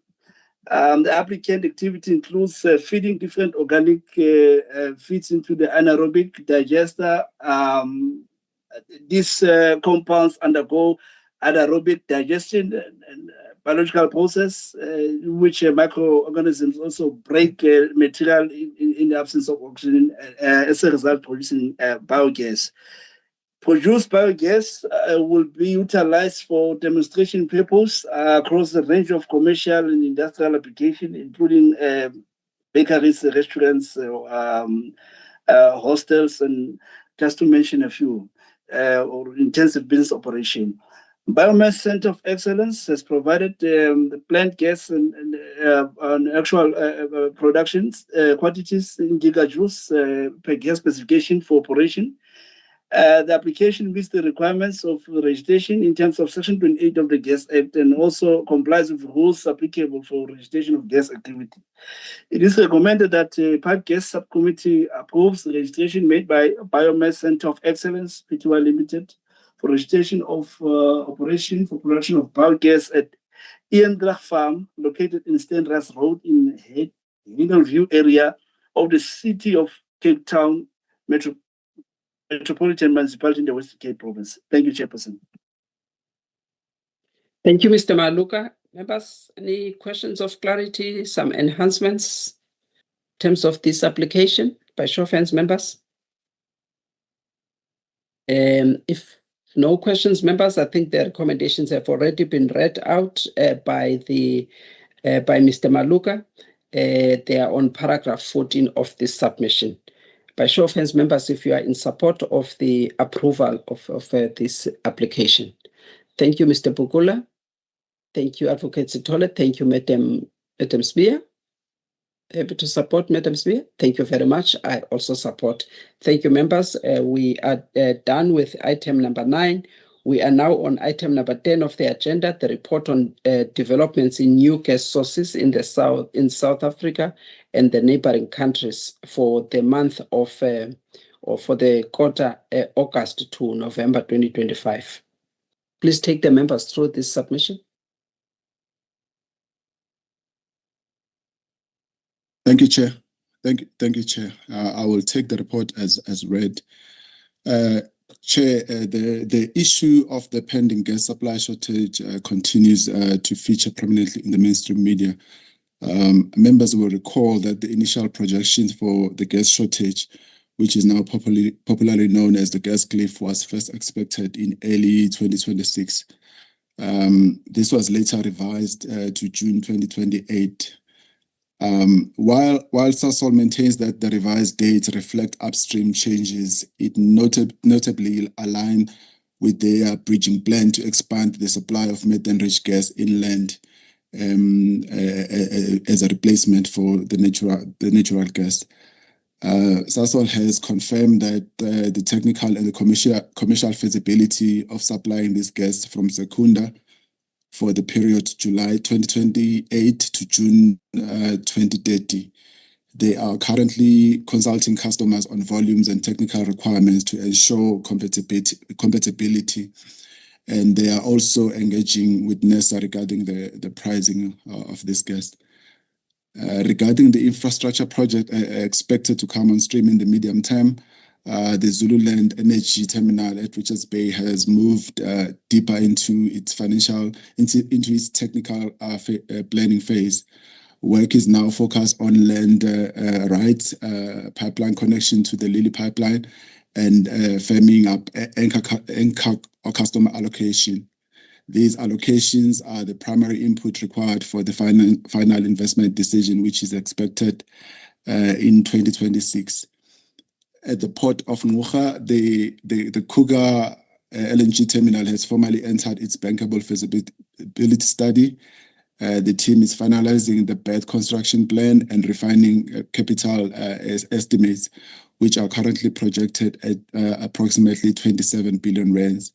The applicant activity includes feeding different organic feeds into the anaerobic digester. These compounds undergo anaerobic digestion and biological process, in which microorganisms also break material in the absence of oxygen, as a result producing biogas. Produced biogas will be utilized for demonstration purpose across a range of commercial and industrial applications, including bakeries, restaurants, hostels, and just to mention a few, or intensive business operation. Biomass Center of Excellence has provided the plant gas and actual productions quantities in gigajoules per gas specification for operation. The application meets the requirements of registration in terms of Section 28 of the Gas Act and also complies with rules applicable for registration of gas activity. It is recommended that Pipe Gas Subcommittee approves the registration made by Biomass Center of Excellence, Pty Limited, for registration of operation for production of biogas at Ian Drach Farm, located in Stenras Road in Hiddleview area of the city of Cape Town Metropolitan Municipality in the Western Cape Province. Thank you, Chairperson. Thank you, Mr. Maluka. Members, any questions of clarity, some enhancements in terms of this application by show of hands, members? If no questions, members, I think the recommendations have already been read out by Mr. Maluka. They are on paragraph 14 of this submission. By show of hands, members, if you are in support of the approval of this application. Thank you, Mr. Bukula. Thank you, Advocate Sitole. Thank you, Madam Spear. Happy to support, Madam Spear. Thank you very much. I also support. Thank you, members. We are done with item number 9. We are now on item number 10 of the agenda, the report on developments in new gas sources in South Africa and the neighboring countries for the month of, or for the quarter August to November 2025. Please take the members through this submission. Thank you, Chair. Thank you, Chair. I will take the report as read. Chair, the issue of the pending gas supply shortage continues to feature prominently in the mainstream media. Members will recall that the initial projections for the gas shortage, which is now popularly known as the gas cliff, was first expected in early 2026. This was later revised to June 2028. While Sasol maintains that the revised dates reflect upstream changes, it notably align with their bridging plan to expand the supply of methane-rich gas inland as a replacement for the natural gas. Sasol has confirmed that the technical and the commercial feasibility of supplying this gas from Secunda for the period July 2028 to June 2030. They are currently consulting customers on volumes and technical requirements to ensure compatibility, and they are also engaging with NESA regarding the pricing of this gas. Regarding the infrastructure project expected to come on stream in the medium term, the Zululand Energy Terminal at Richards Bay has moved deeper into its technical planning phase. Work is now focused on land rights, pipeline connection to the Lily pipeline, and firming up anchor or customer allocation. These allocations are the primary input required for the final investment decision, which is expected in 2026. At the port of Ngqura, the Kruger LNG terminal has formally entered its bankable feasibility study. The team is finalizing the berth construction plan and refining capital estimates, which are currently projected at approximately 27 billion rands.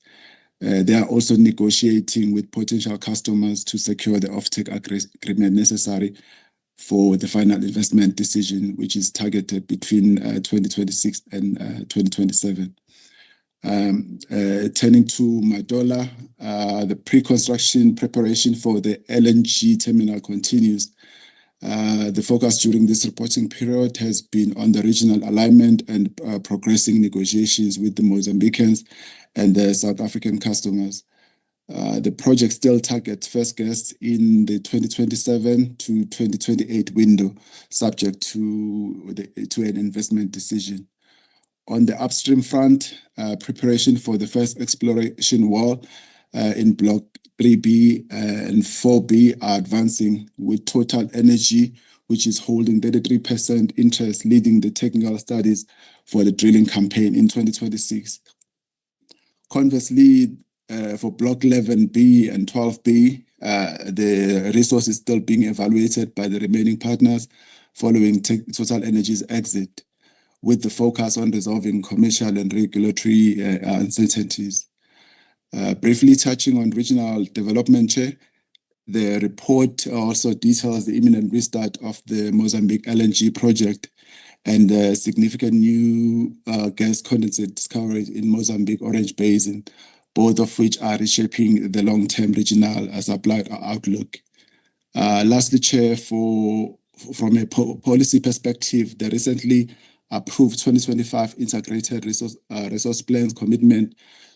They are also negotiating with potential customers to secure the offtake agreement necessary for the final investment decision, which is targeted between 2026 and 2027. Turning to Madola, the pre-construction preparation for the LNG terminal continues. The focus during this reporting period has been on the regional alignment and progressing negotiations with the Mozambicans and the South African customers. The project still targets first gas in the 2027 to 2028 window, subject to an investment decision. On the upstream front, preparation for the first exploration well in Block 3B and 4B are advancing, with Total Energy, which is holding 33% interest, leading the technical studies for the drilling campaign in 2026. Conversely, for Block 11B and 12B, the resource is still being evaluated by the remaining partners following Total Energy's exit, with the focus on resolving commercial and regulatory uncertainties. Briefly touching on regional development, Chair, the report also details the imminent restart of the Mozambique LNG project and the significant new gas condensate discoveries in Mozambique Orange Basin, both of which are reshaping the long-term regional supply outlook. Lastly, Chair, from a policy perspective, the recently approved 2025 integrated resource plans commitment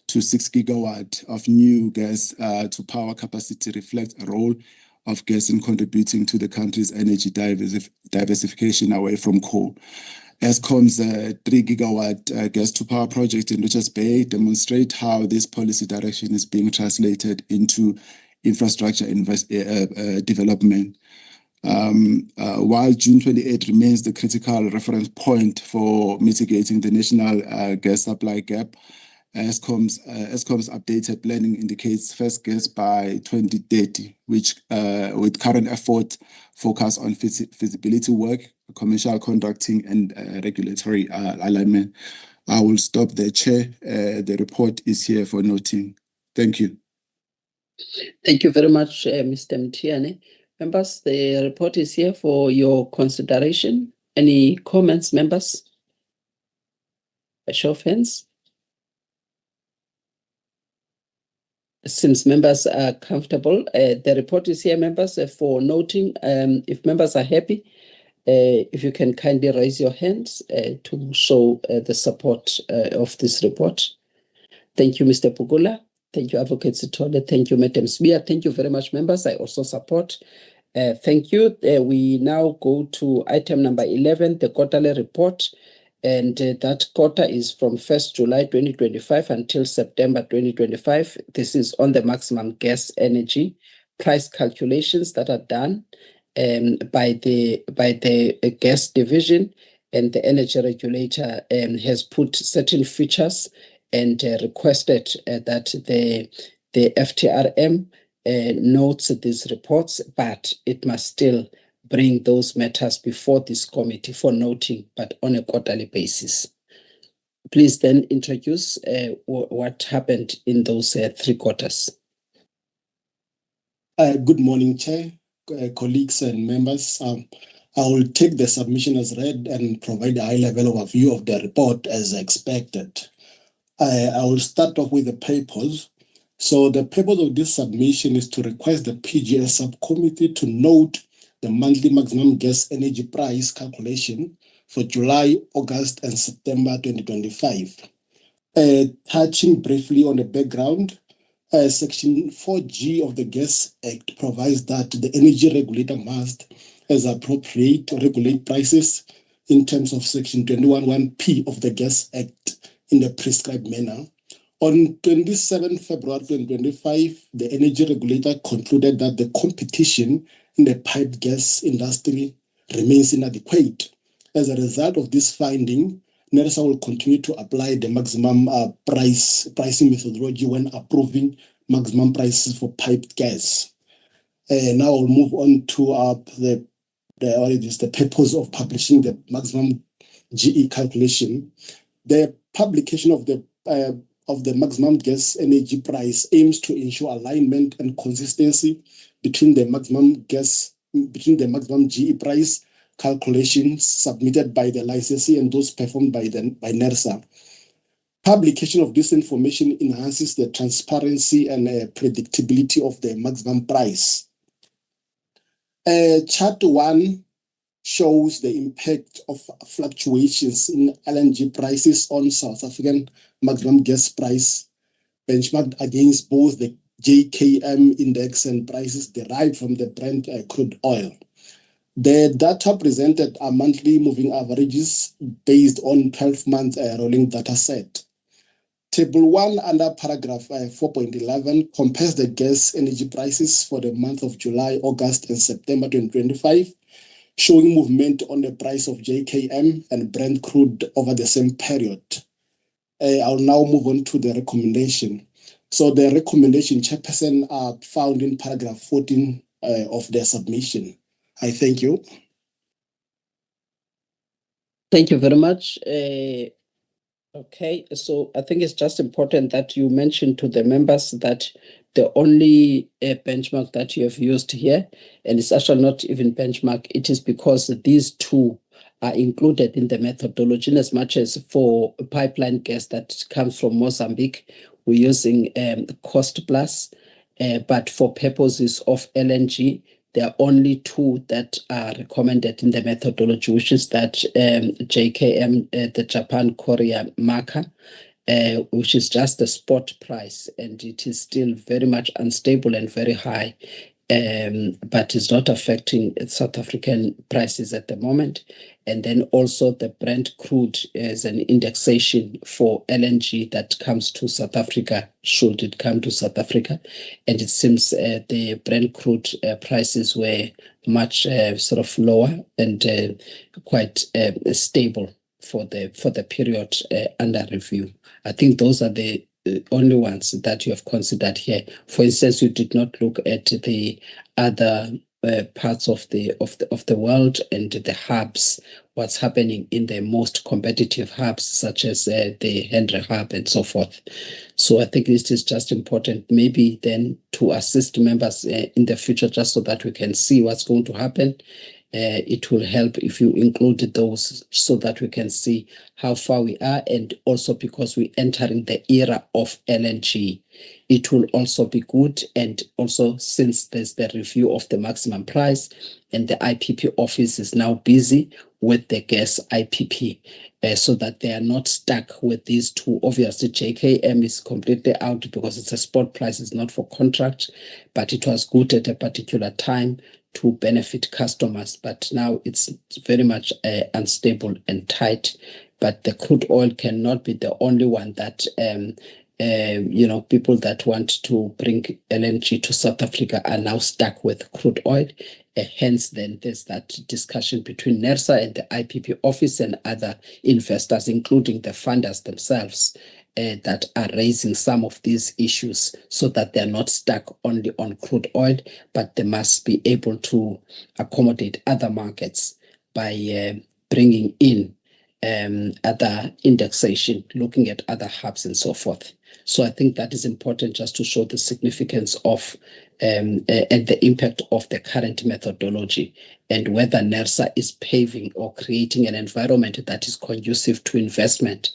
to 6 gigawatt of new gas to power capacity reflects a role of gas in contributing to the country's energy diversification away from coal. Eskom's 3 gigawatt gas to power project in Richards Bay demonstrate how this policy direction is being translated into infrastructure development. While June 28 remains the critical reference point for mitigating the national gas supply gap, Eskom's updated planning indicates first gas by 2030, which with current effort focus on feasibility work, commercial contracting, and regulatory alignment. I will stop there, Chair. The report is here for noting. Thank you. Thank you very much, Mr. Mtiane. Members, the report is here for your consideration. Any comments, members? A show of hands. Since members are comfortable, the report is here, members, for noting. If members are happy, if you can kindly raise your hands to show the support of this report. Thank you, Mr. Pugula. Thank you, Advocate Sithole. Thank you, Madam Smia. Thank you very much, members. I also support. Thank you. We now go to item number 11, the quarterly report. And that quarter is from 1st July 2025 until September 2025. This is on the maximum gas energy price calculations that are done by the gas division, and the energy regulator has put certain features and requested that the FTRM notes these reports, but it must still bring those matters before this committee for noting, but on a quarterly basis. Please then introduce what happened in those 3 quarters. Good morning, Chair, colleagues and members. I will take the submission as read and provide a high-level overview of the report as expected. I will start off with the purpose. So the purpose of this submission is to request the PGS subcommittee to note the monthly maximum gas energy price calculation for July, August, and September 2025. Touching briefly on the background, Section 4G of the Gas Act provides that the energy regulator must, as appropriate, regulate prices in terms of Section 21(1)(p) of the Gas Act in the prescribed manner. On 27 February 2025, the energy regulator concluded that the competition in the piped gas industry remains inadequate. As a result of this finding, NERSA will continue to apply the maximum pricing methodology when approving maximum prices for piped gas. Now I'll move on to the purpose of publishing the maximum GE calculation. The publication of the maximum gas energy price aims to ensure alignment and consistency between the maximum GE price calculations submitted by the licensee and those performed by NERSA. Publication of this information enhances the transparency and predictability of the maximum price. Chart 1 shows the impact of fluctuations in LNG prices on South African maximum gas price, benchmarked against both the JKM index and prices derived from the Brent crude oil. The data presented are monthly moving averages based on 12-month rolling data set. Table 1 under paragraph 4.11 compares the gas energy prices for the month of July, August, and September 2025, showing movement on the price of JKM and Brent crude over the same period. I'll now move on to the recommendation. So the recommendation, Chairperson, are found in paragraph 14 of the submission. I thank you. Thank you very much. Okay, so I think it's just important that you mention to the members that the only benchmark that you have used here, and it's actually not even benchmark, it is because these two are included in the methodology, in as much as for pipeline gas that comes from Mozambique, we're using cost plus, but for purposes of LNG, there are only two that are recommended in the methodology, which is that JKM, the Japan Korea marker, which is just the spot price, and it is still very much unstable and very high, but it's not affecting South African prices at the moment. And then also the Brent crude is an indexation for LNG that comes to South Africa, should it come to South Africa. And it seems the Brent crude prices were much sort of lower and quite stable for the period under review. I think those are the only ones that you have considered here. For instance, you did not look at the other parts of the world and the hubs, what's happening in the most competitive hubs, such as the Henry Hub and so forth. So I think this is just important, maybe then to assist members in the future, just so that we can see what's going to happen. It will help if you include those so that we can see how far we are, and also because we're entering the era of LNG, it will also be good. And also, since there's the review of the maximum price and the IPP office is now busy with the gas IPP, so that they are not stuck with these two. Obviously, JKM is completely out because it's a spot price, it's not for contract, but it was good at a particular time to benefit customers, but now it's very much unstable and tight. But the crude oil cannot be the only one that people that want to bring LNG to South Africa are now stuck with crude oil. Hence, then there's that discussion between NERSA and the IPP office and other investors, including the funders themselves, that are raising some of these issues, so that they're not stuck only on crude oil, but they must be able to accommodate other markets by bringing in other indexation, looking at other hubs and so forth. So I think that is important, just to show the significance of and the impact of the current methodology, and whether NERSA is paving or creating an environment that is conducive to investment.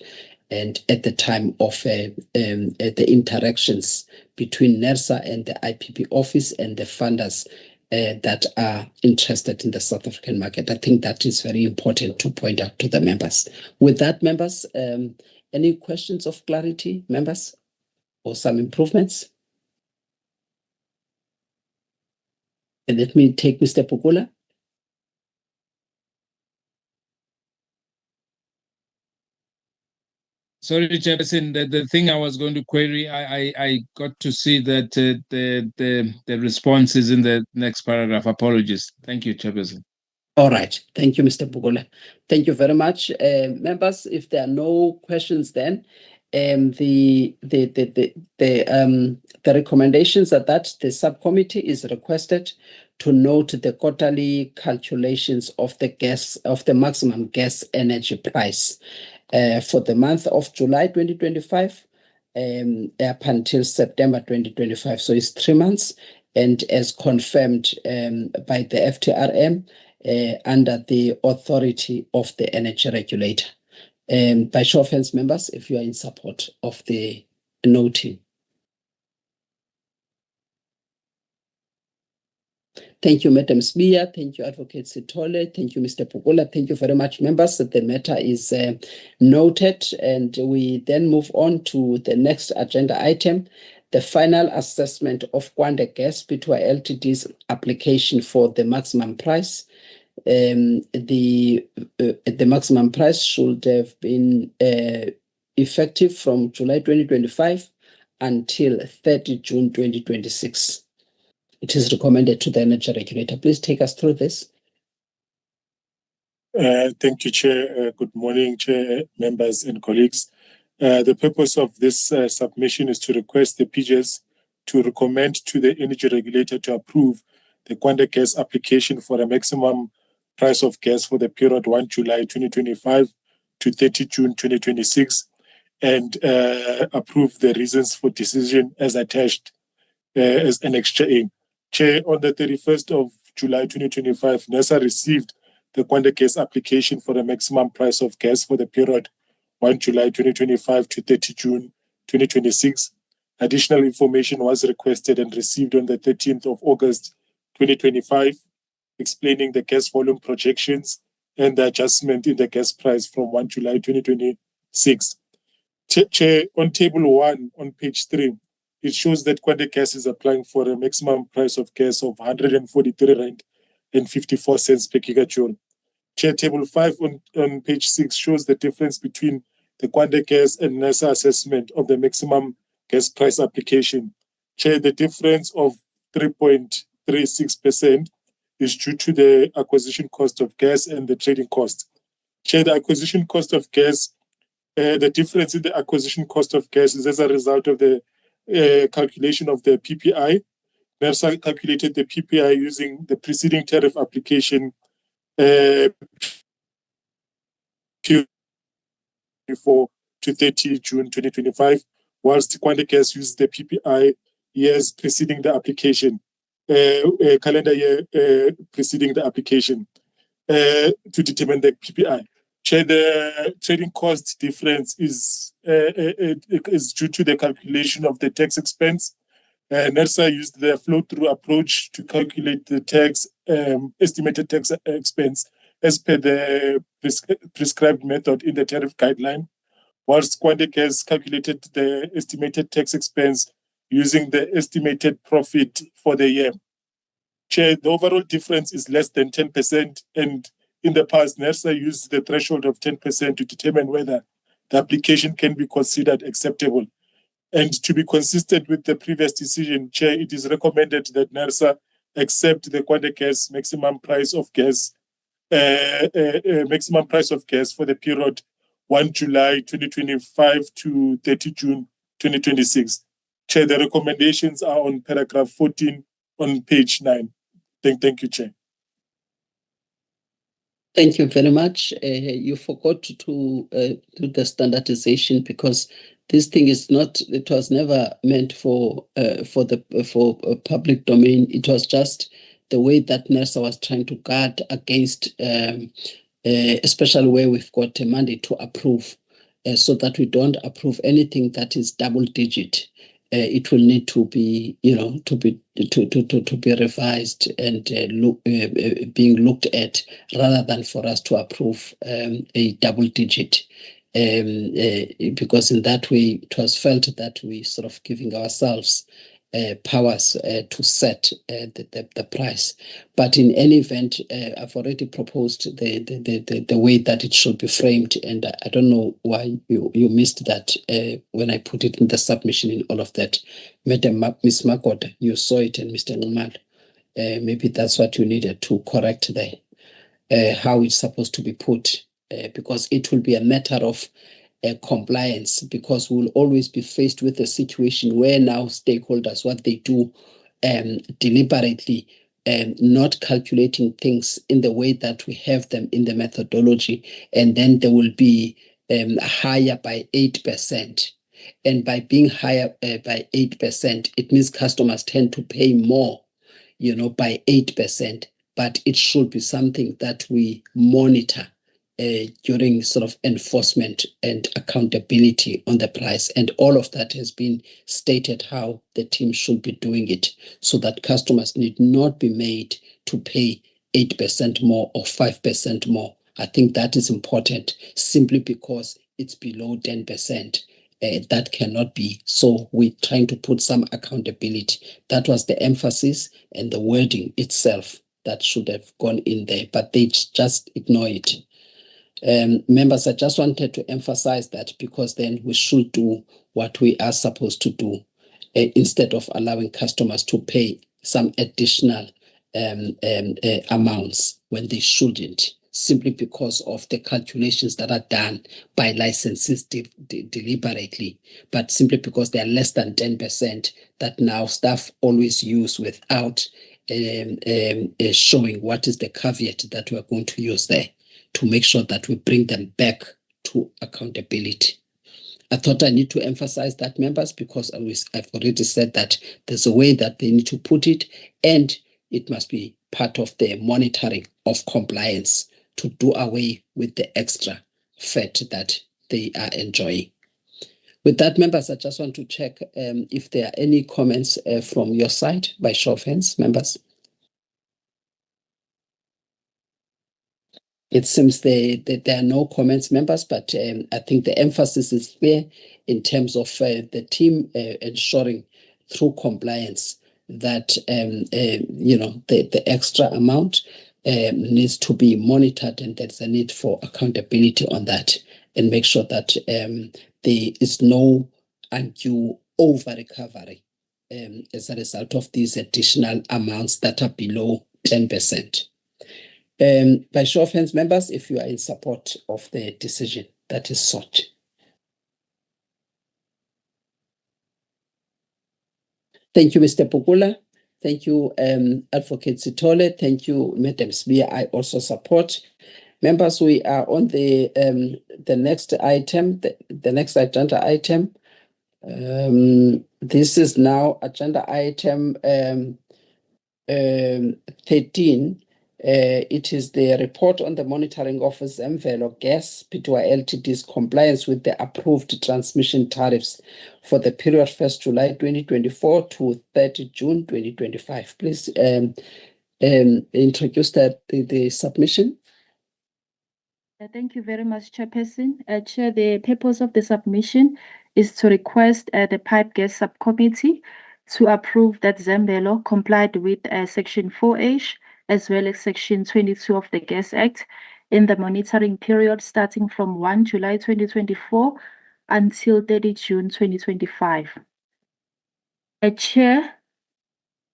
And at the time of the interactions between NERSA and the IPP office and the funders that are interested in the South African market. I think that is very important to point out to the members. With that, members, any questions of clarity, members, or some improvements? And let me take Mr. Pukula. Sorry, Chairperson, the thing I was going to query, I got to see that the response is in the next paragraph. Apologies. Thank you, Chairperson. All right. Thank you, Mr. Bugula. Thank you very much. Members, if there are no questions, then the recommendations are that the subcommittee is requested to note the quarterly calculations of the maximum gas energy price for the month of July 2025 up until September 2025. So it's 3 months, and as confirmed by the FTRM under the authority of the energy regulator. By show of hands, members, if you are in support of the noting. Thank you, Madam Spear. Thank you, Advocate Sitole. Thank you, Mr. Pukula. Thank you very much, members. The matter is noted, and we then move on to the next agenda item, the final assessment of Kwande Gas Pty Ltd's application for the maximum price. The maximum price should have been effective from July 2025 until 30 June 2026. It is recommended to the energy regulator. Please take us through this. Thank you, Chair. Good morning, Chair, members and colleagues. The purpose of this submission is to request the PGS to recommend to the energy regulator to approve the Kwande Gas application for a maximum price of gas for the period 1 July 2025 to 30 June 2026 and approve the reasons for decision as attached as Annexure A. Chair, on the 31st of July 2025, NERSA received the Kwande Gas application for a maximum price of gas for the period 1 July 2025 to 30 June 2026. Additional information was requested and received on the 13th of August 2025, explaining the gas volume projections and the adjustment in the gas price from 1 July 2026. Chair, on table 1 on page 3, it shows that Kwande Gas is applying for a maximum price of gas of 143 rand and 54 cents per gigajoule. Chair, table 5 on page 6 shows the difference between the Kwande Gas and NERSA assessment of the maximum gas price application. Chair, the difference of 3.36% is due to the acquisition cost of gas and the trading cost. Chair, the acquisition cost of gas, the difference in the acquisition cost of gas is as a result of the calculation of the PPI. NERSA calculated the PPI using the preceding tariff application before to 30 June 2025, whilst Kwande Gas used the PPI years preceding the application, calendar year preceding the application to determine the PPI. Chair, the trading cost difference is due to the calculation of the tax expense. NERSA used the flow-through approach to calculate the tax estimated tax expense as per the prescribed method in the tariff guideline, whilst Kwande Gas calculated the estimated tax expense using the estimated profit for the year. Chair, the overall difference is less than 10%, and in the past, NERSA used the threshold of 10% to determine whether the application can be considered acceptable. And to be consistent with the previous decision, Chair, it is recommended that NERSA accept the Kwande Gas maximum price of gas for the period 1 July 2025 to 30 June 2026. Chair, the recommendations are on paragraph 14 on page 9. Thank you, Chair. Thank you very much. You forgot to do the standardization because this thing is not. It was never meant for public domain. It was just the way that NERSA was trying to guard against, especially where we've got a mandate to approve, so that we don't approve anything that is double digit. It will need to be, to be revised and being looked at rather than for us to approve a double digit, because in that way it was felt that we sort of giving ourselves powers to set the price. But in any event, I've already proposed the way that it should be framed, and I don't know why you missed that when I put it in the submission in all of that. Madam Ms. Makota, you saw it, and Mr. Ngumal, maybe that's what you needed to correct there, how it's supposed to be put, because it will be a matter of compliance, because we'll always be faced with a situation where now stakeholders, what they do deliberately, not calculating things in the way that we have them in the methodology, and then they will be higher by 8%. And by being higher by 8%, it means customers tend to pay more, by 8%. But it should be something that we monitor during sort of enforcement and accountability on the price. And all of that has been stated how the team should be doing it so that customers need not be made to pay 8% more or 5% more. I think that is important simply because it's below 10%. That cannot be. So we're trying to put some accountability. That was the emphasis and the wording itself that should have gone in there, but they just ignore it. Members, I just wanted to emphasize that because then we should do what we are supposed to do instead of allowing customers to pay some additional amounts when they shouldn't, simply because of the calculations that are done by licensees deliberately, but simply because they are less than 10% that now staff always use without showing what is the caveat that we are going to use there to make sure that we bring them back to accountability. I thought I need to emphasize that, members, because I've already said that there's a way that they need to put it, and it must be part of the monitoring of compliance to do away with the extra fat that they are enjoying. With that, members, I just want to check if there are any comments from your side by show of hands, members. It seems that there are no comments, members, but I think the emphasis is there in terms of the team ensuring through compliance that the extra amount needs to be monitored, and there's a need for accountability on that, and make sure that there is no undue over recovery as a result of these additional amounts that are below 10%. By show of hands, members, if you are in support of the decision that is sought. Thank you, Mr. Pukula. Thank you, Advocate Sitole. Thank you, Madam Spear. I also support. Members, we are on the next item, the next agenda item. This is now agenda item 13. It is the report on the monitoring of Zemvelo Gas Pty Ltd's compliance with the approved transmission tariffs for the period 1st July 2024 to 30 June 2025. Please introduce the submission. Thank you very much, Chairperson. Chair, the purpose of the submission is to request the Pipe Gas Subcommittee to approve that Zemvelo complied with Section 4H as well as Section 22 of the Gas Act in the monitoring period starting from 1 July 2024 until 30 June 2025. Chair,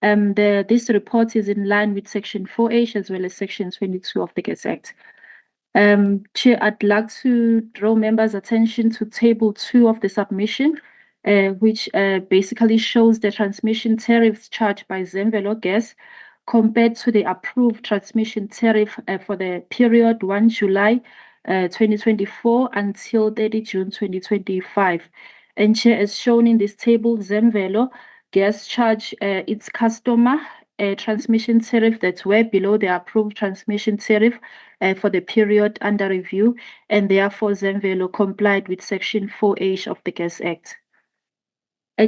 this report is in line with Section 4H as well as Section 22 of the Gas Act. Chair, I'd like to draw members' attention to Table 2 of the submission, which basically shows the transmission tariffs charged by Zemvelo Gas compared to the approved transmission tariff for the period 1 July 2024 until 30 June 2025. And Chair, as shown in this table, Zemvelo Gas charge its customer a transmission tariff that's way below the approved transmission tariff for the period under review, and therefore Zemvelo complied with Section 4H of the Gas Act.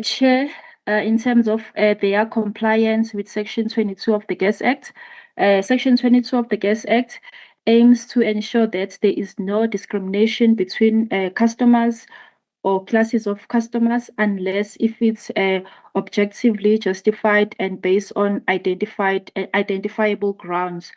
Chair, in terms of their compliance with Section 22 of the Gas Act, Section 22 of the Gas Act aims to ensure that there is no discrimination between customers or classes of customers unless if it's objectively justified and based on identifiable grounds.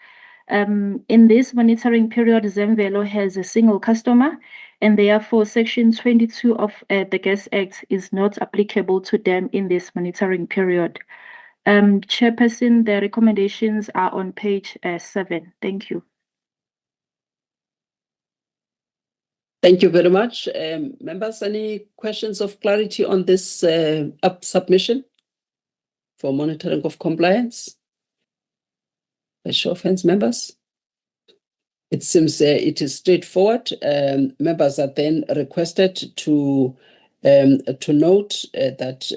In this monitoring period, Zemvelo has a single customer, and therefore Section 22 of the Gas Act is not applicable to them in this monitoring period. Chairperson, the recommendations are on page 7. Thank you. Thank you very much. Members, any questions of clarity on this submission for monitoring of compliance? By show of hands, members. It seems it is straightforward. Members are then requested to note that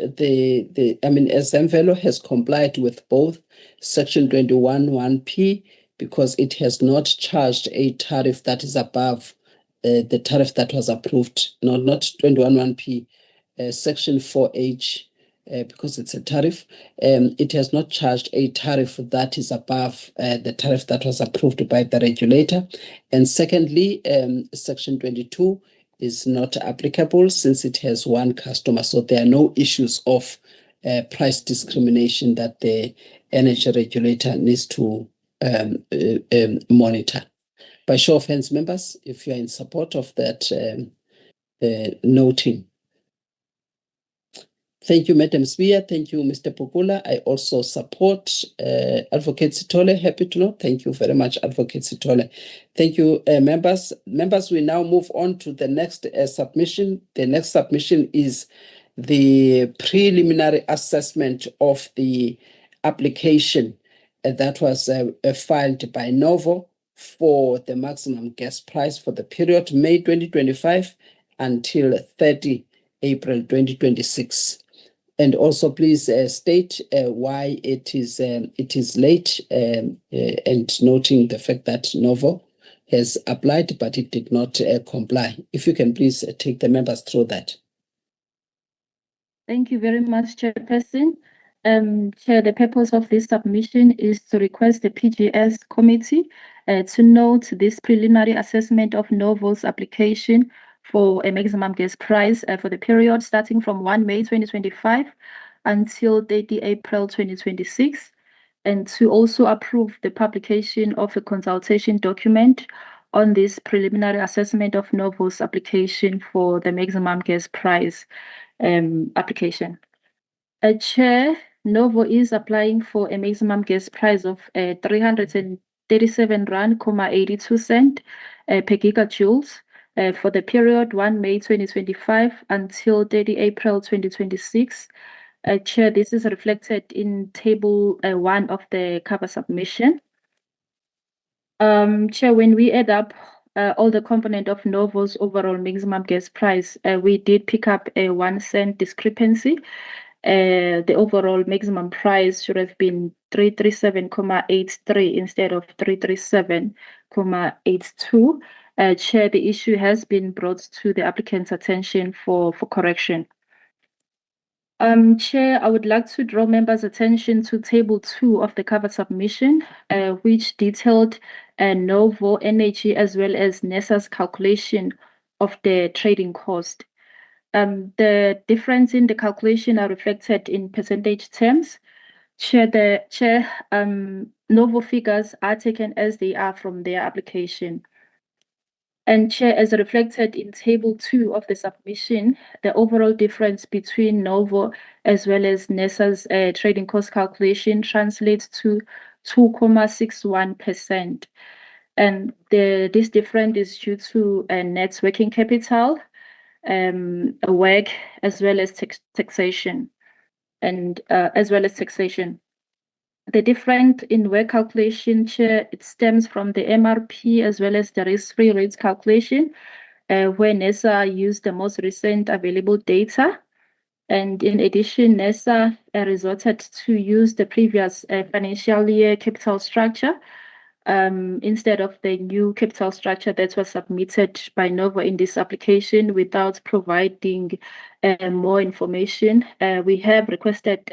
as Zemvelo has complied with both Section 21(1)(p) because it has not charged a tariff that is above the tariff that was approved, not 21(1)(p), Section 4H, because it's a tariff. It has not charged a tariff that is above the tariff that was approved by the regulator. And secondly, Section 22 is not applicable since it has one customer. So there are no issues of price discrimination that the energy regulator needs to monitor. By show of hands, members, if you are in support of that noting. Thank you, Madam Spear. Thank you, Mr. Pukula. I also support Advocate Sithole. Happy to know. Thank you very much, Advocate Sithole. Thank you, members. Members, we now move on to the next submission. The next submission is the preliminary assessment of the application that was filed by Novo for the maximum gas price for the period May 2025 until 30 April 2026. And also, please state why it is late, and noting the fact that Novo has applied, but it did not comply. If you can please take the members through that. Thank you very much, Chairperson. Chair, the purpose of this submission is to request the PGS committee to note this preliminary assessment of Novo's application for a maximum gas price for the period starting from 1 May 2025 until 30 April 2026, and to also approve the publication of a consultation document on this preliminary assessment of Novo's application for the maximum gas price application. Chair, Novo is applying for a maximum gas price of 337 rand, 82 cent per gigajoules for the period 1 May 2025 until 30 April 2026. Chair, this is reflected in table 1 of the cover submission. Chair, when we add up all the component of Novo's overall maximum gas price, we did pick up a 1 cent discrepancy. The overall maximum price should have been 337.83 instead of 337.82. Chair, the issue has been brought to the applicant's attention for correction. Chair, I would like to draw members' attention to table 2 of the covered submission, which detailed Novo Energy as well as NESA's calculation of the trading cost. The difference in the calculation are reflected in percentage terms. Chair, Novo figures are taken as they are from their application. And Chair, as reflected in table 2 of the submission, the overall difference between Novo as well as NESA's trading cost calculation translates to 2.61%. And this difference is due to net working capital, WACC, as well as taxation, and The difference in WACC calculation, Chair, it stems from the MRP as well as the risk-free rates calculation, where NESA used the most recent available data. And in addition, NESA resorted to use the previous financial year capital structure instead of the new capital structure that was submitted by Novo in this application without providing more information. We have requested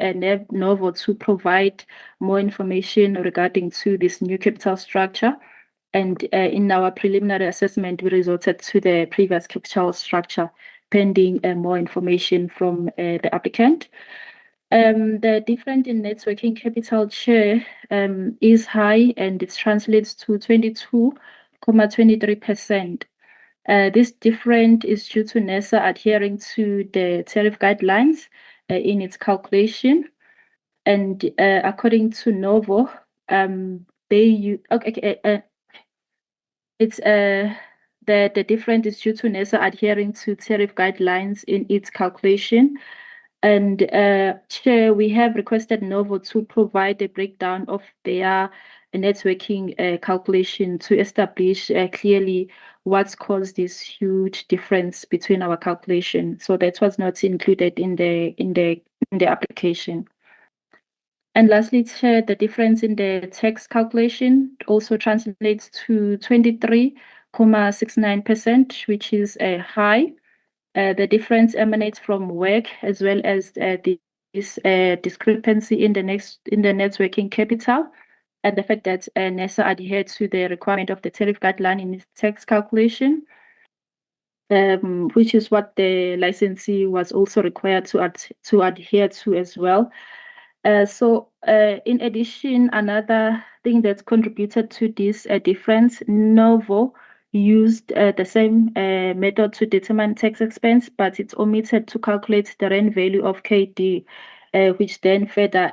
Novo to provide more information regarding to this new capital structure. And in our preliminary assessment, we resorted to the previous capital structure pending more information from the applicant. The difference in net working capital, Chair, is high, and it translates to 22.23%. This difference is due to NESA adhering to the tariff guidelines in its calculation. And according to Novo, the difference is due to NESA adhering to tariff guidelines in its calculation. And Chair, we have requested Novo to provide a breakdown of their networking calculation to establish clearly what's caused this huge difference between our calculation. So that was not included in the application. And lastly, Chair, the difference in the tax calculation also translates to 23.69%, which is a high. The difference emanates from work as well as this discrepancy in the net working capital, and the fact that NESA adhered to the requirement of the tariff guideline in its tax calculation, which is what the licensee was also required to adhere to as well. In addition, another thing that contributed to this difference, Novo used the same method to determine tax expense, but it omitted to calculate the rand value of KD, which then further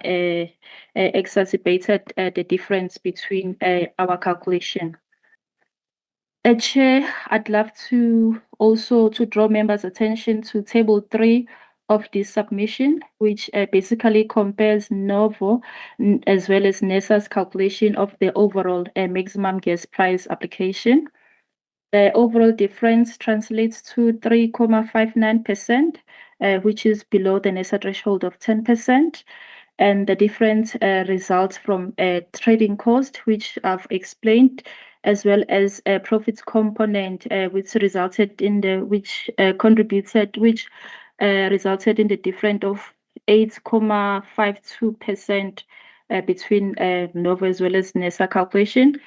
exacerbated the difference between our calculation. Chair, I'd love to also draw members' attention to Table 3 of this submission, which basically compares Novo as well as NESA's calculation of the overall maximum gas price application. The overall difference translates to 3.59%, which is below the NESA threshold of 10%. And the difference results from a trading cost, which I've explained, as well as a profits component, which resulted in the difference of 8.52% between Novo as well as NESA calculation.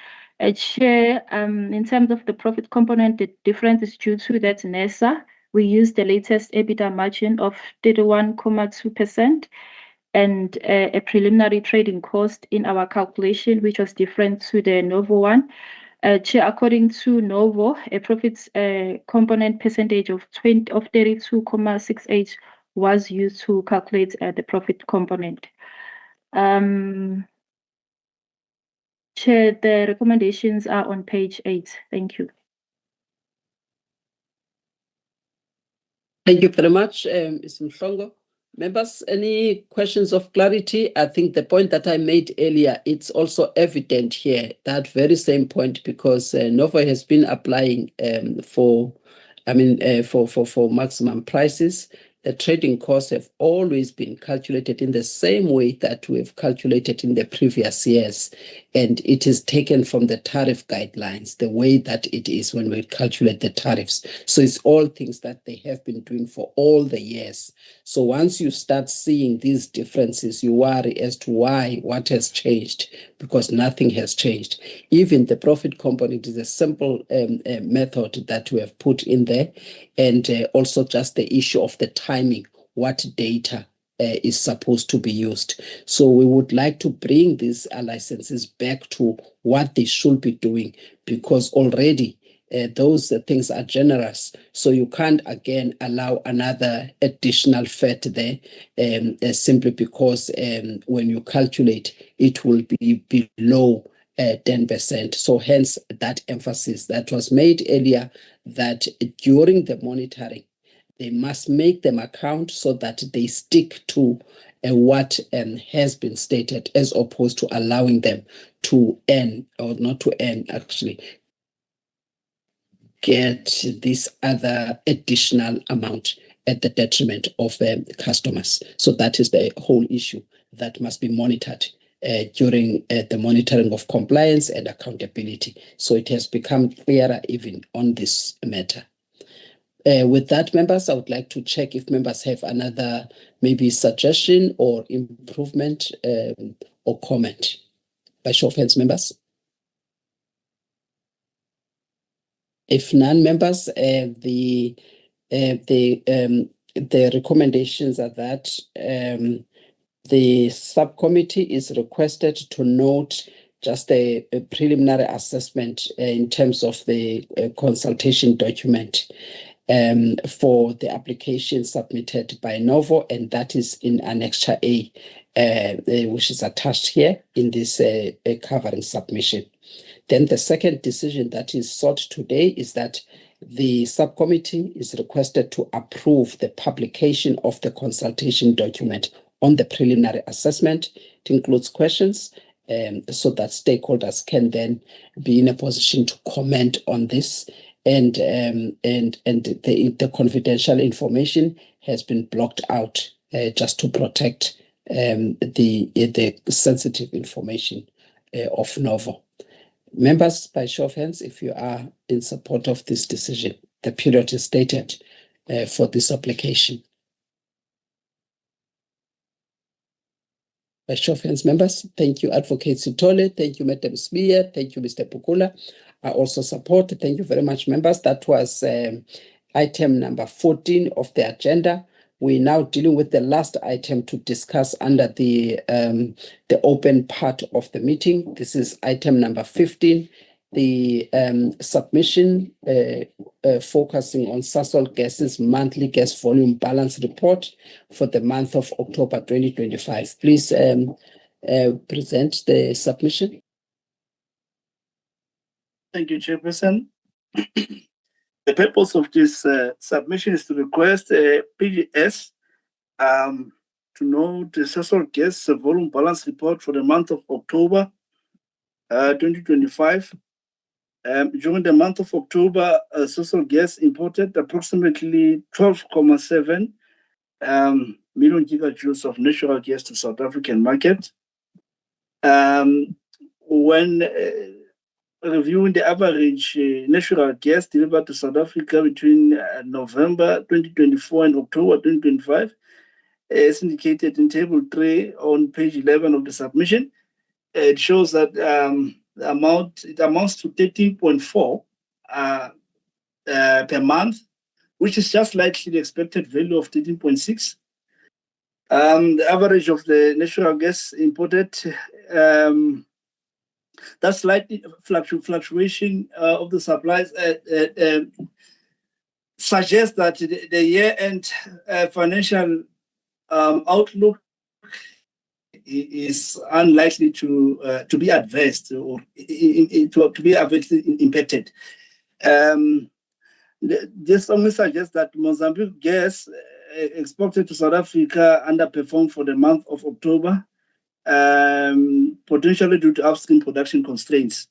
Chair, in terms of the profit component, the difference is due to that NESA. We use the latest EBITDA margin of 31.2%. And a preliminary trading cost in our calculation, which was different to the Novo one. Chair, according to Novo, a profits component percentage of 32.68 was used to calculate the profit component. Chair, the recommendations are on page 8. Thank you. Thank you very much, Ms. Mhlongo. Members, any questions of clarity? I think the point that I made earlier, it's also evident here, that very same point, because Novo has been applying for maximum prices. The trading costs have always been calculated in the same way that we've calculated in the previous years. And it is taken from the tariff guidelines, the way that it is when we calculate the tariffs. So it's all things that they have been doing for all the years. So once you start seeing these differences, you worry as to why, what has changed, because nothing has changed. Even the profit component is a simple method that we have put in there. And also just the issue of the timing, what data is supposed to be used. So we would like to bring these licenses back to what they should be doing, because already those things are generous. So you can't again allow another additional fat there simply because when you calculate, it will be below 10%. So hence that emphasis that was made earlier, that during the monitoring, they must make them account so that they stick to what has been stated, as opposed to allowing them to earn, or not to earn, actually get this other additional amount at the detriment of customers. So that is the whole issue that must be monitored during the monitoring of compliance and accountability. So it has become clearer even on this matter. With that, members, I would like to check if members have another maybe suggestion or improvement or comment. By show of hands, members. If none, members, the recommendations are that the subcommittee is requested to note just a preliminary assessment in terms of the consultation document for the application submitted by Novo, and that is in Annexure A, which is attached here in this covering submission. Then the second decision that is sought today is that the subcommittee is requested to approve the publication of the consultation document on the preliminary assessment. It includes questions so that stakeholders can then be in a position to comment on this. And the confidential information has been blocked out just to protect the sensitive information of Novo. Members, by show of hands, if you are in support of this decision, the period is stated for this application. By show of hands, members, thank you, Advocate Sitole, thank you, Madam Smear, thank you, Mr. Pukula. I also support, thank you very much, members. That was item number 14 of the agenda. We're now dealing with the last item to discuss under the open part of the meeting. This is item number 15, the submission focusing on Sasol Gas's monthly gas volume balance report for the month of October 2025. Please present the submission. Thank you, Chairperson. The purpose of this submission is to request a PGS to know the Sasol Gas volume balance report for the month of October 2025. During the month of October, Sasol Gas imported approximately 12.7 million gigajoules of natural gas to South African market. When reviewing the average natural gas delivered to South Africa between November 2024 and October 2025, as indicated in Table 3 on page 11 of the submission, it shows that it amounts to 13.4 per month, which is just slightly the expected value of 13.6. The average of the natural gas imported, that slight fluctuation of the supplies suggests that the year-end financial outlook is unlikely to be adverse or to be adversely impacted. This only suggests that Mozambique gas exported to South Africa underperformed for the month of October, potentially due to upstream production constraints.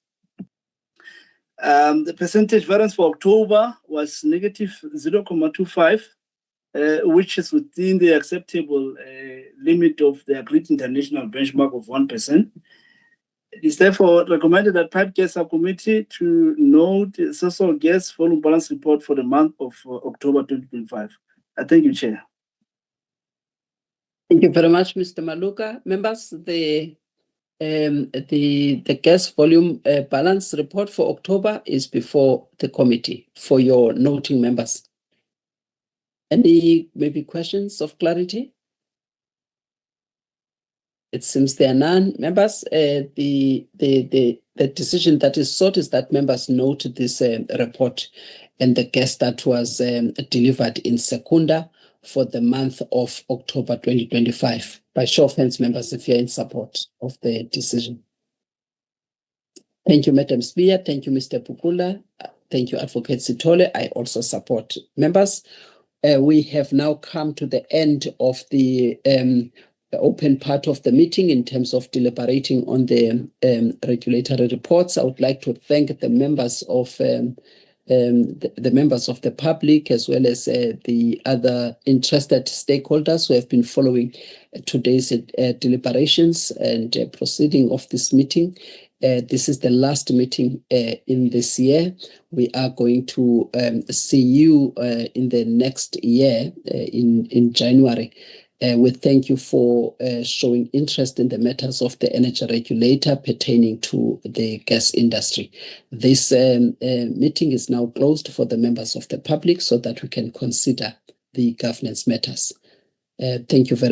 The percentage variance for October was negative 0.25, which is within the acceptable limit of the agreed international benchmark of 1%. It is therefore recommended that Pipe Gas Subcommittee to note the Sasol Gas volume balance report for the month of October 2025. Thank you, Chair. Thank you very much, Mr. Maluka. Members, the gas volume balance report for October is before the committee for your noting, members. Any maybe questions of clarity? It seems there are none. Members, the decision that is sought is that members note this report and the gas that was delivered in Secunda for the month of October 2025. By show of hands, members, if you're in support of the decision. Thank you, Madam Spear. Thank you, Mr. Pukula. Thank you, Advocate Sitole. I also support. Members, we have now come to the end of the open part of the meeting in terms of deliberating on the regulatory reports. I would like to thank the members of the members of the public, as well as the other interested stakeholders who have been following today's deliberations and proceeding of this meeting. This is the last meeting in this year. We are going to see you in the next year in January. We thank you for showing interest in the matters of the energy regulator pertaining to the gas industry. This meeting is now closed for the members of the public so that we can consider the governance matters. Thank you very much.